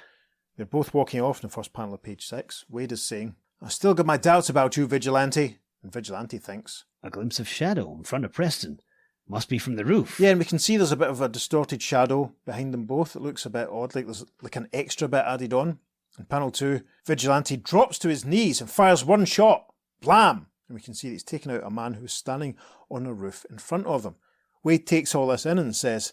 They're both walking off in the first panel of page 6. Wade is saying, I still got my doubts about you, Vigilante. And Vigilante thinks, A glimpse of shadow in front of Preston. Must be from the roof. yeah, and we can see there's a bit of a distorted shadow behind them both. It looks a bit odd, like there's like an extra bit added on. In panel 2, Vigilante drops to his knees and fires one shot. Blam! And we can see that he's taken out a man who's standing on a roof in front of them. Wade takes all this in and says,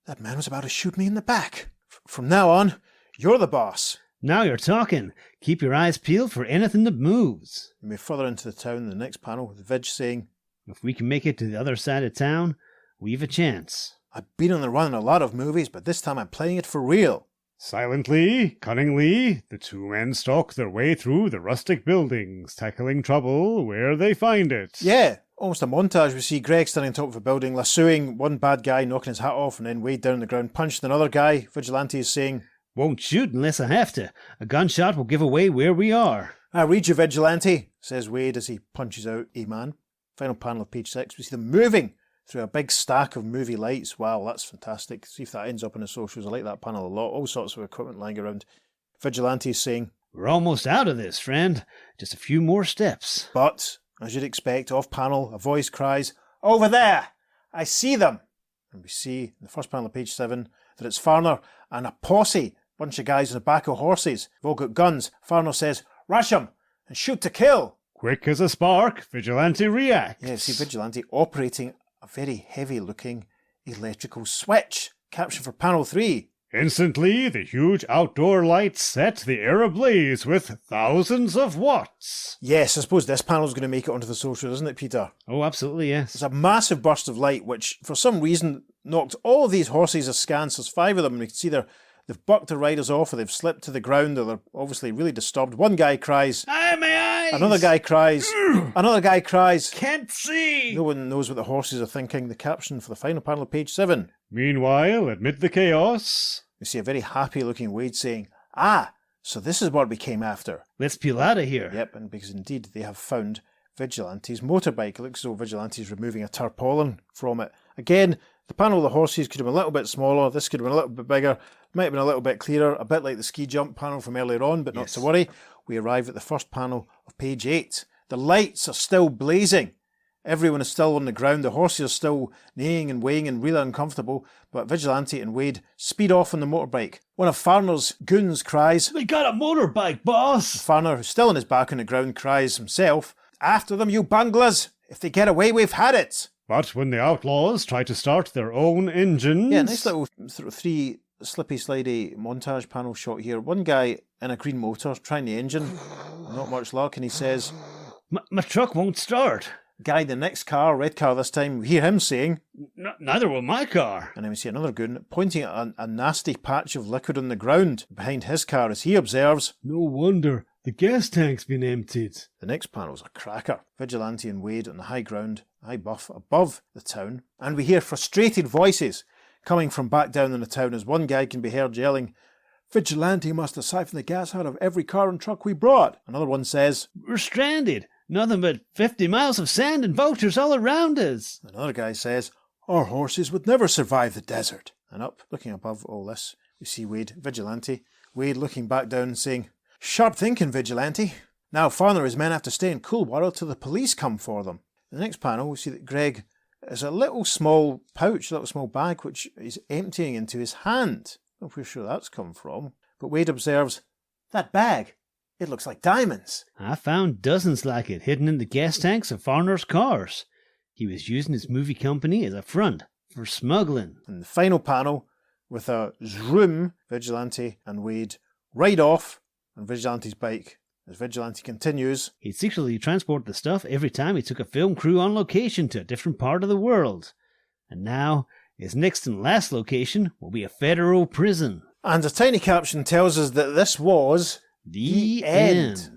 that man was about to shoot me in the back. From now on, you're the boss. Now you're talking. Keep your eyes peeled for anything that moves. We move further into the town in the next panel with Vig saying, If we can make it to the other side of town, we've a chance. I've been on the run in a lot of movies, but this time I'm playing it for real. silently, cunningly, the two men stalk their way through the rustic buildings, tackling trouble where they find it. Yeah, almost a montage. We see Greg standing on top of a building, lassoing one bad guy, knocking his hat off, and then Wade down on the ground, punching another guy. Vigilante is saying, Won't shoot unless I have to. A gunshot will give away where we are. I read you, Vigilante, says Wade as he punches out a man. Final panel of page 6, we see them moving through a big stack of movie lights. Wow, that's fantastic. See if that ends up in the socials. I like that panel a lot. All sorts of equipment lying around. Vigilante is saying, We're almost out of this, friend. Just a few more steps. but, as you'd expect, off panel, a voice cries, Over there! I see them! And we see in the first panel of page 7 that it's Farner and a posse, bunch of guys on the back of horses. They've all got guns. Farner says, Rush 'em and shoot to kill! Quick as a spark, Vigilante reacts. Yeah, see Vigilante operating a very heavy-looking electrical switch. Caption for panel 3. Instantly, the huge outdoor lights set the air ablaze with thousands of watts. Yes, I suppose this panel's going to make it onto the social, isn't it, Peter? Oh, absolutely, yes. There's a massive burst of light which, for some reason, knocked all of these horses askance. There's 5 of them, and we can see they've bucked their riders off, or they've slipped to the ground, or they're obviously really disturbed. One guy cries. Aye, my eyes! Another guy cries. Another guy cries. Can't see! No one knows what the horses are thinking. The caption for the final panel of page 7. Meanwhile, amid the chaos, We see a very happy-looking Wade saying, Ah, so this is what we came after. Let's peel out of here. Yep, and because indeed they have found Vigilante's motorbike. It looks as though Vigilante's removing a tarpaulin from it. Again, the panel of the horses could have been a little bit smaller. This could have been a little bit bigger. Might have been a little bit clearer. A bit like the ski jump panel from earlier on, but not Yes. to worry. We arrive at the first panel of page 8. The lights are still blazing. Everyone is still on the ground. The horses are still neighing and weighing and really uncomfortable. But Vigilante and Wade speed off on the motorbike. One of Farner's goons cries. We got a motorbike, boss! Farner, who's still on his back on the ground, cries himself, After them, you bunglers! If they get away, we've had it! but when the outlaws try to start their own engines... Yeah, nice little sort of 3 slippy slidey montage panel shot here. One guy in a green motor trying the engine. Not much luck, and he says, My truck won't start. Guy in the next car, red car this time, we hear him saying, Neither will my car. and then we see another goon pointing at a nasty patch of liquid on the ground behind his car as he observes, No wonder. The gas tank's been emptied. the next panel's a cracker. Vigilante and Wade on the high ground, high buff above the town, and we hear frustrated voices coming from back down in the town as one guy can be heard yelling, Vigilante must have siphoned the gas out of every car and truck we brought. Another one says, We're stranded. Nothing but 50 miles of sand and vultures all around us. another guy says, our horses would never survive the desert. And up, looking above all this, we see Wade, Vigilante. Wade looking back down and saying, sharp thinking, Vigilante. Now Farner and his men have to stay in Coolwater till the police come for them. In the next panel, we see that Greg has a little small pouch, a little small bag, which he's emptying into his hand. Not really sure that's come from. But Wade observes, that bag, it looks like diamonds. I found dozens like it hidden in the gas tanks of Farner's cars. He was using his movie company as a front for smuggling. And the final panel, with a zoom, Vigilante and Wade ride off on Vigilante's bike. As Vigilante continues, He'd secretly transport the stuff every time he took a film crew on location to a different part of the world. And now, his next and last location will be a federal prison. and a tiny caption tells us that this was The end.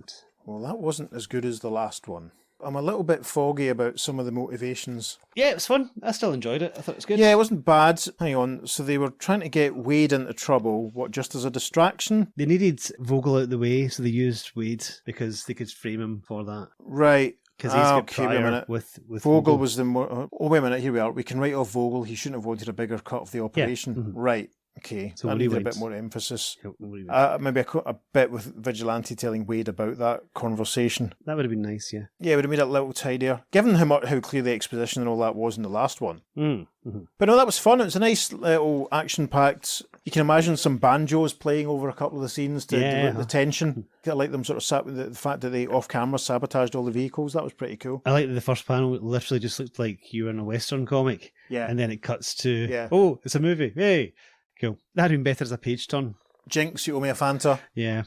Well, that wasn't as good as the last one. I'm a little bit foggy about some of the motivations. Yeah, it was fun. I still enjoyed it. I thought it was good. Yeah, it wasn't bad. Hang on. So they were trying to get Wade into trouble, what, just as a distraction? They needed Vogel out of the way, so they used Wade because they could frame him for that. Right. Because he's got okay, wait a prior minute. with Vogel was the more... Oh, wait a minute. Here we are. We can write off Vogel. He shouldn't have wanted a bigger cut of the operation. Mhm. Right. Okay. So That what do you needed a want? bit more emphasis. Yeah, Maybe a bit with Vigilante telling Wade about that conversation. that would have been nice, yeah. Yeah, it would have made it a little tidier, given how clear the exposition and all that was in the last one. Mm-hmm. But no, that was fun. It was a nice little action-packed... You can imagine some banjos playing over a couple of the scenes to dilute the tension. I like them sort of sat with the fact that they off-camera sabotaged all the vehicles. That was pretty cool. I like that the first panel literally just looked like you were in a Western comic. Yeah. And then it cuts to, Yeah. oh, it's a movie. Hey. Cool. That had been better as a page turn. Jinx, you owe me a Fanta. Yeah.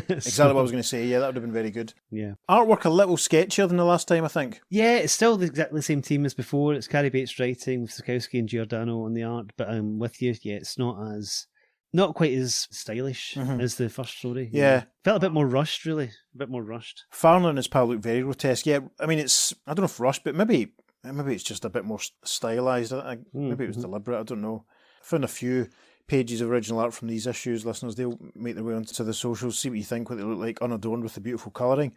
Exactly what I was going to say. Yeah, that would have been very good. Yeah. Artwork a little sketchier than the last time, I think. Yeah, it's still exactly the same team as before. It's Carrie Bates writing with Sikowski and Giordano on the art, but I'm with you. Yeah, it's not quite as stylish as the first story. Yeah. Felt a bit more rushed, really. A bit more rushed. Farner and his pal look very grotesque. Yeah, I mean, I don't know if rushed, but maybe it's just a bit more stylised. Maybe it was deliberate, I don't know. I found a few pages of original art from these issues, listeners. They'll make their way onto the socials, see what you think, what they look like, unadorned with the beautiful colouring.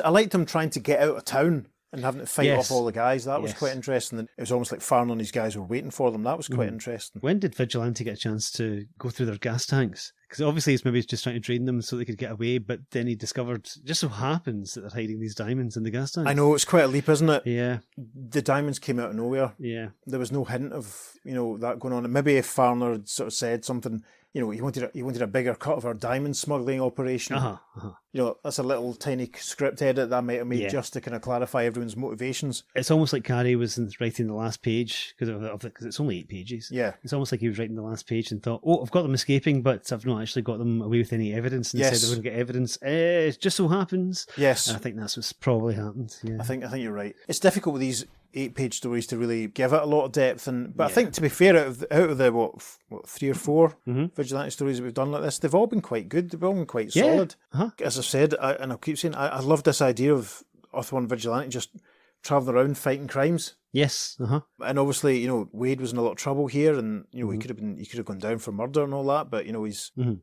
I liked them trying to get out of town and having to fight off all the guys. That was quite interesting. It was almost like Farner and these guys were waiting for them. That was quite interesting. When did Vigilante get a chance to go through their gas tanks? Because obviously he's maybe just trying to drain them so they could get away, but then he discovered, just so happens that they're hiding these diamonds in the gas tanks. I know, it's quite a leap, isn't it? Yeah. The diamonds came out of nowhere. Yeah. There was no hint of, that going on. And maybe if Farner had sort of said something, he wanted a bigger cut of our diamond smuggling operation. That's a little tiny script edit that I might have made just to kind of clarify everyone's motivations. It's almost like Carrie was writing the last page, because it's only 8 pages. Yeah. It's almost like he was writing the last page and thought, oh, I've got them escaping, but I've not actually got them away with any evidence. And said they're going to get evidence. It just so happens. Yes. And I think that's what's probably happened. Yeah. I think you're right. It's difficult with these 8-page stories to really give it a lot of depth, but I think, to be fair, out of the what 3 or 4 Vigilante stories that we've done like this, they've all been quite good. They've all been quite solid. As I've said, and I'll keep saying, I love this idea of Earth-1 Vigilante just travelling around fighting crimes. Yes. And obviously, Wade was in a lot of trouble here, and he could have gone down for murder and all that. But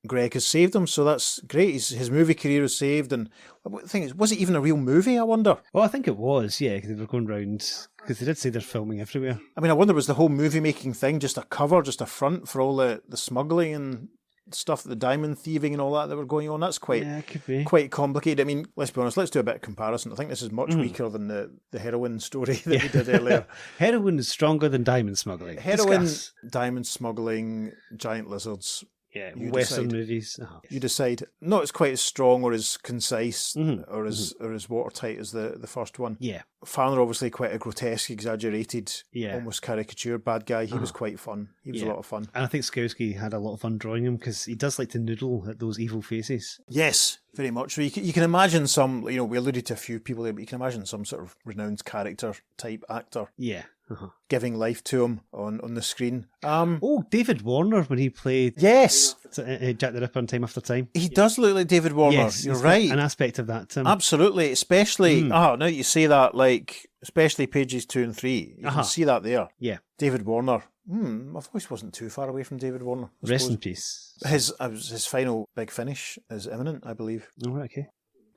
Greg has saved him, so that's great. His movie career is saved. And the thing is, was it even a real movie? I wonder. Well, I think it was. Yeah, because they were going round. Because they did say they're filming everywhere. I mean, I wonder, was the whole movie making thing just a cover, just a front for all the smuggling and stuff, the diamond thieving and all that were going on? That's quite complicated. I mean, let's be honest, let's do a bit of comparison. I think this is much weaker than the heroin story that we did earlier. Heroin is stronger than diamond smuggling. Heroin, diamond smuggling, giant lizards. Yeah, You Western decide. movies. Oh, You decide. Not as quite as strong or as concise Mhm, or as watertight as the first one. yeah, Farner, obviously quite a grotesque, exaggerated, yeah. almost caricature bad guy. He was Uh-huh. quite fun. He was a Yeah. lot of fun. And I think Skowski had a lot of fun drawing him because he does like to noodle at those evil faces. Yes, very much. So you can imagine some, we alluded to a few people there, but you can imagine some sort of renowned character type actor Yeah. Uh-huh. giving life to him on the screen. Oh, David Warner when he played Yes, Jack the Ripper in Time After Time. he does look like David Warner. Yes, You're it's got right. an aspect of that. Absolutely, especially now that you say that, like especially pages 2 and 3, you Uh-huh. can see that there. Yeah. David Warner. My voice wasn't too far away from David Warner. I Rest in suppose. peace. His final big finish is imminent, I believe. All right, okay.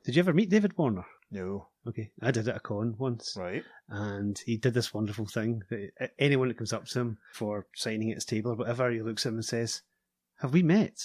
Did you ever meet David Warner? No, Okay, I did at a con once. right? And he did this wonderful thing that anyone that comes up to him for signing at his table or whatever, he looks at him and says, "Have we met?"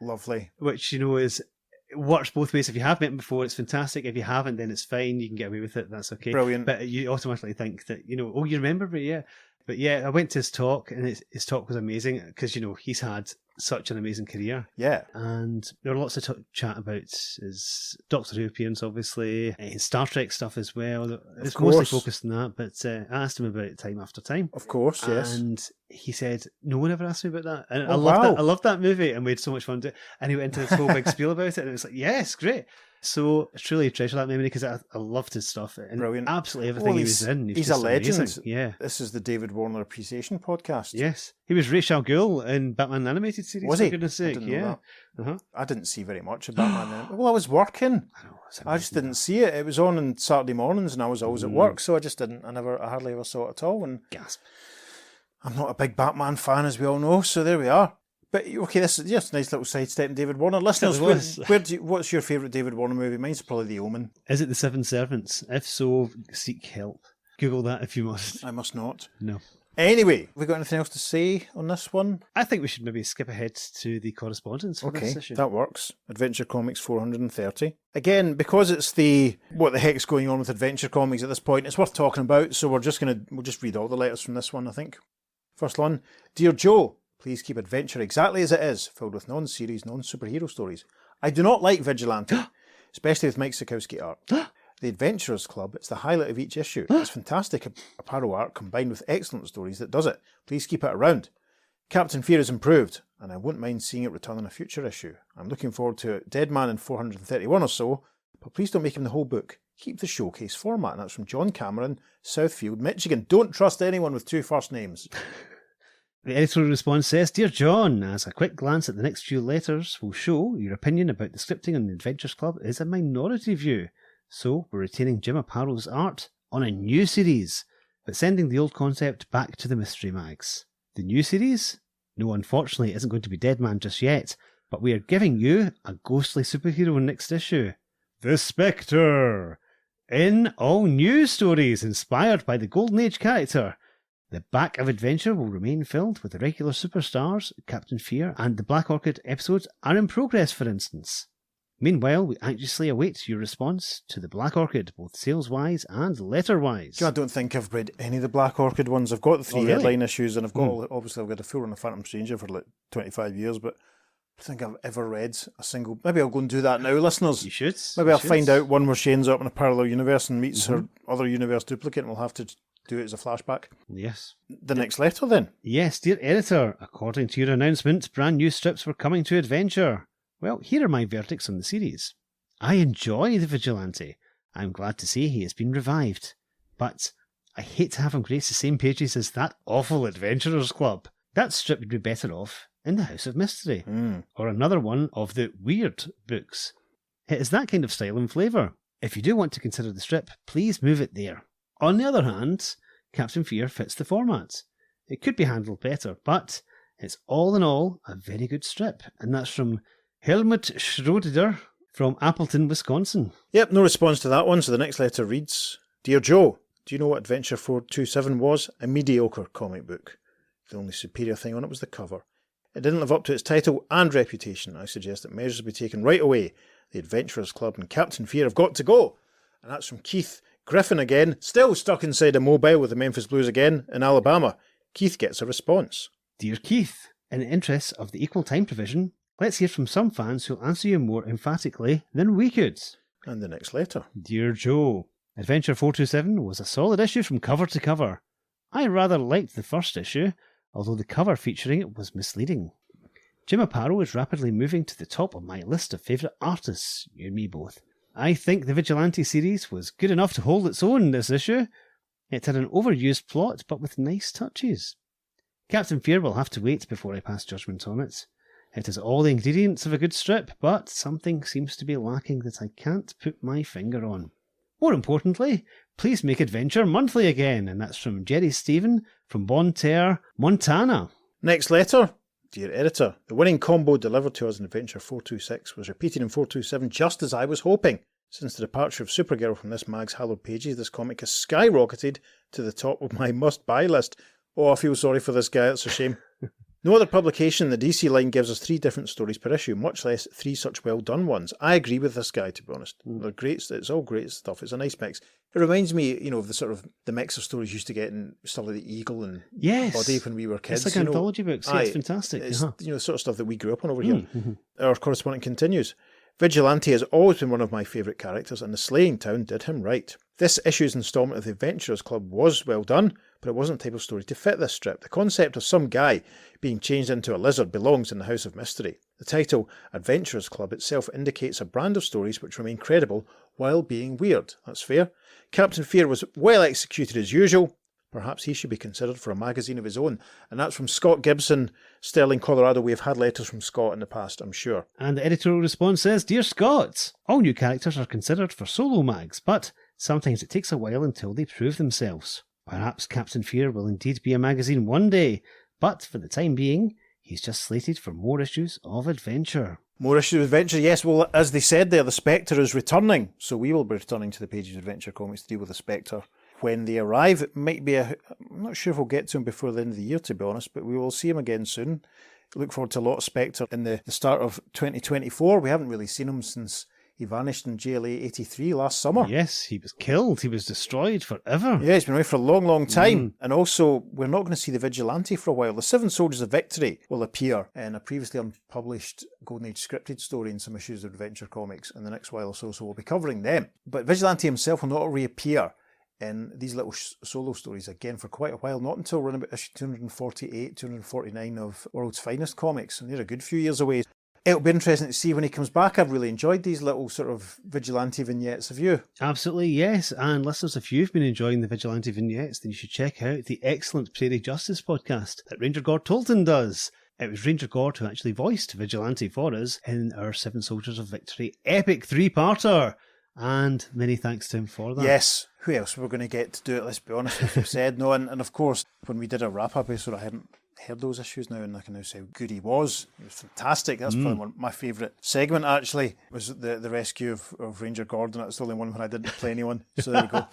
Lovely. Which, is it works both ways. If you have met him before, it's fantastic. If you haven't, then it's fine. You can get away with it. That's okay. Brilliant. But you automatically think that, oh, you remember me, yeah. But yeah, I went to his talk, and his talk was amazing because, he's had such an amazing career. Yeah. And there were lots of chat about his Doctor Who appearance, obviously, his Star Trek stuff as well. It's mostly course. focused on that, but I asked him about Time After Time. Of course, yes. And he said, no one ever asked me about that. And Oh, I loved wow. that. I loved that movie, and we had so much fun doing it. And he went into this whole big spiel about it, and it was like, yes, great. So I truly treasure that memory because I loved his stuff. And Brilliant. absolutely everything Well, he was in. he's just a legend. amazing. Yeah. This is the David Warner Appreciation Podcast. Yes. He was Ra's al Ghul in Batman Animated Series, Was for he? goodness I sake. didn't know Yeah. that. Uh-huh. I didn't see very much of Batman then. Well, I was working. I know, it's I just amazing. didn't see it. It was on Saturday mornings and I was always at work, so I just didn't. I hardly ever saw it at all. And Gasp. I'm not a big Batman fan, as we all know, so there we are. But okay, this is just a nice little sidestep in David Warner. Listeners, It was. what's your favourite David Warner movie? Mine's probably The Omen. Is it The Seven Servants? If so, seek help. Google that if you must. I must not. No. Anyway, have we got anything else to say on this one? I think we should maybe skip ahead to the correspondence for Okay, this issue. that works. Adventure Comics 430. Again, because it's the what the heck's going on with Adventure Comics at this point, it's worth talking about. So we'll just read all the letters from this one, I think. First one, Dear Joe, please keep Adventure exactly as it is, filled with non-series, non-superhero stories. I do not like Vigilante, especially with Mike Sikowski art. The Adventurers Club, it's the highlight of each issue. It's fantastic apparel art combined with excellent stories that does it. Please keep it around. Captain Fear is improved, and I wouldn't mind seeing it return in a future issue. I'm looking forward to Dead Man in 431 or so, but please don't make him the whole book. Keep the showcase format, and that's from John Cameron, Southfield, Michigan. Don't trust anyone with 2 first names. The editorial response says, Dear John, as a quick glance at the next few letters will show, your opinion about the scripting on the Adventures Club is a minority view. So we're retaining Jim Apparell's art on a new series, but sending the old concept back to the mystery mags. The new series? No, unfortunately, it isn't going to be Dead Man just yet, but we are giving you a ghostly superhero next issue. The Spectre! In all new stories inspired by the Golden Age character, the back of Adventure will remain filled with the regular superstars, Captain Fear, and the Black Orchid episodes are in progress, for instance. Meanwhile, we anxiously await your response to the Black Orchid, both sales-wise and letter-wise. I don't think I've read any of the Black Orchid ones. I've got the 3 Oh, really? headline issues, and I've got obviously I've got a full run of Phantom Stranger for like 25 years, but I don't think I've ever read a single. Maybe I'll go and do that now, listeners. You should. Maybe You I'll should. find out one where she ends up in a parallel universe and meets her other universe duplicate, and we'll have to do it as a flashback. Yes. The next letter, then. Yes, dear editor, according to your announcement, brand new strips were coming to Adventure. Well, here are my verdicts on the series. I enjoy the Vigilante. I'm glad to see he has been revived. But I hate to have him grace the same pages as that awful Adventurers Club. That strip would be better off in the House of Mystery, or another one of the Weird books. It is that kind of style and flavour. If you do want to consider the strip, please move it there. On the other hand, Captain Fear fits the format. It could be handled better, but it's all in all a very good strip, and that's from Helmut Schröder from Appleton, Wisconsin. Yep, no response to that one, so the next letter reads, Dear Joe, do you know what Adventure 427 was? A mediocre comic book. The only superior thing on it was the cover. It didn't live up to its title and reputation. I suggest that measures be taken right away. The Adventurers Club and Captain Fear have got to go. And that's from Keith Griffin again, still stuck inside a mobile with the Memphis Blues again, in Alabama. Keith gets a response. Dear Keith, In the interests of the equal time provision, let's hear from some fans who'll answer you more emphatically than we could. And the next letter. Dear Joe, Adventure 427 was a solid issue from cover to cover. I rather liked the first issue, although the cover featuring it was misleading. Jim Aparo is rapidly moving to the top of my list of favourite artists, you and me both. I think the Vigilante series was good enough to hold its own this issue. It had an overused plot, but with nice touches. Captain Fear will have to wait before I pass judgment on it. It has all the ingredients of a good strip, but something seems to be lacking that I can't put my finger on. More importantly, please make Adventure monthly again, and that's from Jerry Stephen from Bonne Terre, Montana. Next letter. Dear Editor, the winning combo delivered to us in Adventure 426 was repeated in 427 just as I was hoping. Since the departure of Supergirl from this mag's hallowed pages, this comic has skyrocketed to the top of my must-buy list. Oh, I feel sorry for this guy, that's a shame. No other publication in the DC line gives us 3 different stories per issue, much less 3 such well-done ones. I agree with this guy, to be honest. They're great, it's all great stuff, it's a nice mix. It reminds me, of the sort of the mix of stories used to get in stuff like the Eagle and Body when we were kids. It's like anthology books, it's fantastic. It's the sort of stuff that we grew up on over here. Our correspondent continues. Vigilante has always been one of my favourite characters, and the Slaying Town did him right. This issue's instalment of the Adventurers Club was well done, but it wasn't the type of story to fit this strip. The concept of some guy being changed into a lizard belongs in the House of Mystery. The title, Adventurers Club, itself indicates a brand of stories which remain credible while being weird. That's fair. Captain Fear was well executed as usual. Perhaps he should be considered for a magazine of his own. And that's from Scott Gibson, Sterling, Colorado. We have had letters from Scott in the past, I'm sure. And the editorial response says, Dear Scott, all new characters are considered for solo mags, but sometimes it takes a while until they prove themselves. Perhaps Captain Fear will indeed be a magazine one day, but for the time being, he's just slated for more issues of Adventure. More issues of Adventure, yes. Well, as they said there, the Spectre is returning. So we will be returning to the pages of Adventure Comics to deal with the Spectre when they arrive. It might be I'm not sure if we'll get to him before the end of the year, to be honest, but we will see him again soon. Look forward to a lot of Spectre in the start of 2024. We haven't really seen him since he vanished in JLA 83 last summer. Yes, he was killed. He was destroyed forever. Yeah, he's been away for a long, long time. And also, we're not going to see the Vigilante for a while. The 7 Soldiers of Victory will appear in a previously unpublished Golden Age scripted story in some issues of Adventure Comics in the next while or so we'll be covering them. But Vigilante himself will not reappear in these little solo stories again for quite a while, not until around about issue 248, 249 of World's Finest Comics, and they're a good few years away. It'll be interesting to see when he comes back. I've really enjoyed these little sort of Vigilante vignettes. Have you? Absolutely, yes. And listeners, if you've been enjoying the Vigilante vignettes, then you should check out the excellent Prairie Justice podcast that Ranger Gord Tolton does. It was Ranger Gord who actually voiced Vigilante for us in our 7 Soldiers of Victory epic 3-parter. And many thanks to him for that. Yes. Who else were going to get to do it? Let's be honest, as we've said. No, and of course, when we did a wrap-up episode, I hadn't heard those issues now, and I can now say how good he was. He was fantastic. That's probably one of my favourite segment, actually, was the rescue of Ranger Gordon. That's the only one when I didn't play anyone. So there you go.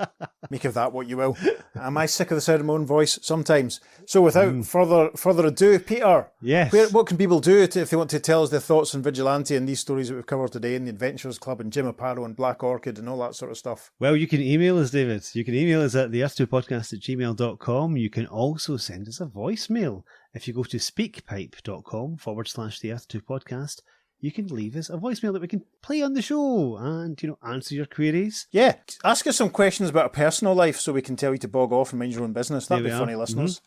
Make of that what you will. Am I sick of the sound of my own voice? Sometimes. So without further ado, Peter, yes, what can people do if they want to tell us their thoughts on Vigilante and these stories that we've covered today, and the Adventurers Club and Jim Aparo and Black Orchid and all that sort of stuff? Well, you can email us, David. You can email us at theearth2podcast@gmail.com. You can also send us a voicemail. If you go to speakpipe.com/the-earth2podcast, you can leave us a voicemail that we can play on the show and, answer your queries. Yeah, ask us some questions about our personal life so we can tell you to bog off and mind your own business. That'd be funny, listeners.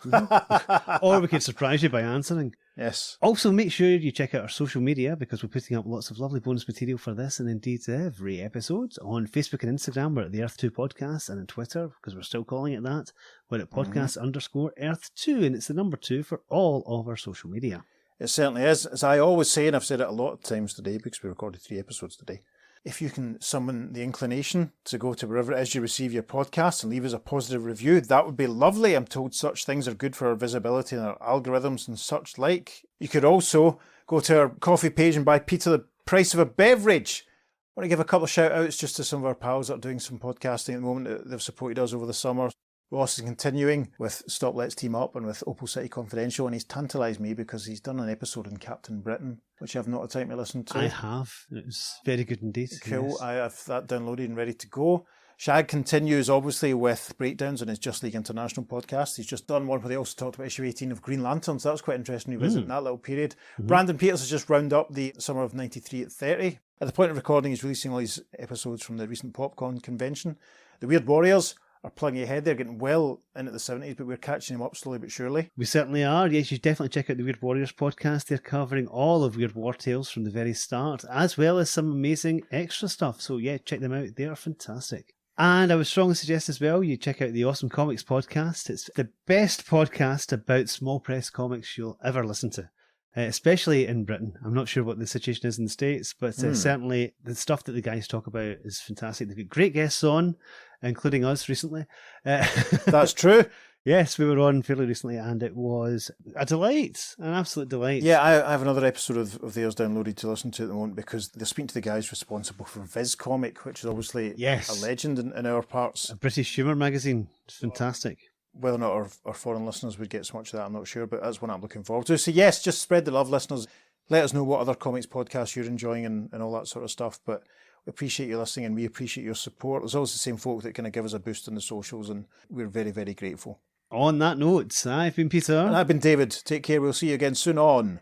Or we could surprise you by answering. Yes. Also, make sure you check out our social media because we're putting up lots of lovely bonus material for this and indeed every episode. On Facebook and Instagram, we're at the Earth 2 Podcast, and on Twitter, because we're still calling it that, we're at podcast_Earth2, and it's the number 2 for all of our social media. It certainly is. As I always say, and I've said it a lot of times today because we recorded 3 episodes today, if you can summon the inclination to go to wherever it is you receive your podcast and leave us a positive review, that would be lovely. I'm told such things are good for our visibility and our algorithms and such like. You could also go to our coffee page and buy Peter the price of a beverage. I want to give a couple of shout outs just to some of our pals that are doing some podcasting at the moment. They've supported us over the summer. Ross is continuing with Stop Let's Team Up and with Opal City Confidential, and he's tantalised me because he's done an episode on Captain Britain, which I've not had time to listen to. I have. It was very good indeed. Cool. Yes. I have that downloaded and ready to go. Shag continues, obviously, with breakdowns on his Just League International podcast. He's just done one where they also talked about issue 18 of Green Lantern, so that was quite interesting revisiting that little period. Brandon Peters has just rounded up the summer of 93 at 30. At the point of recording, he's releasing all these episodes from the recent PopCon convention. The Weird Warriors are plugging ahead. They're getting well into the 70s, but we're catching them up slowly but surely. We certainly are. Yes, you should definitely check out the Weird Warriors podcast. They're covering all of Weird War Tales from the very start, as well as some amazing extra stuff. So yeah, check them out. They are fantastic. And I would strongly suggest as well, you check out the Awesome Comics podcast. It's the best podcast about small press comics you'll ever listen to. Especially in Britain. I'm not sure what the situation is in the States, but certainly the stuff that the guys talk about is fantastic. They've got great guests on, including us recently. That's true. Yes, we were on fairly recently, and it was a delight, an absolute delight. Yeah, I have another episode of theirs downloaded to listen to at the moment because they're speaking to the guys responsible for Viz Comic, which is obviously a legend in our parts. A British humour magazine. It's fantastic. Whether or not our foreign listeners would get so much of that, I'm not sure, but that's one I'm looking forward to. So yes, just spread the love, listeners. Let us know what other comics podcasts you're enjoying and all that sort of stuff. But we appreciate you listening and we appreciate your support. There's always the same folk that kind of give us a boost on the socials, and we're very, very grateful. On that note, I've been Peter. And I've been David. Take care. We'll see you again soon on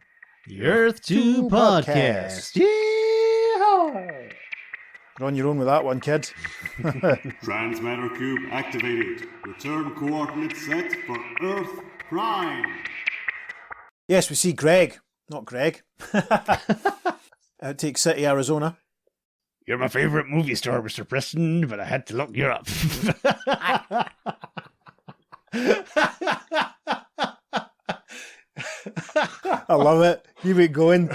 the Earth 2 Podcast. Yeehaw! You're on your own with that one, kid. Transmatter Cube activated. Return coordinates set for Earth Prime. Yes, we see Greg. Not Greg. Outtake City, Arizona. You're my favourite movie star, Mr. Preston, but I had to look you up. I love it. Keep it going.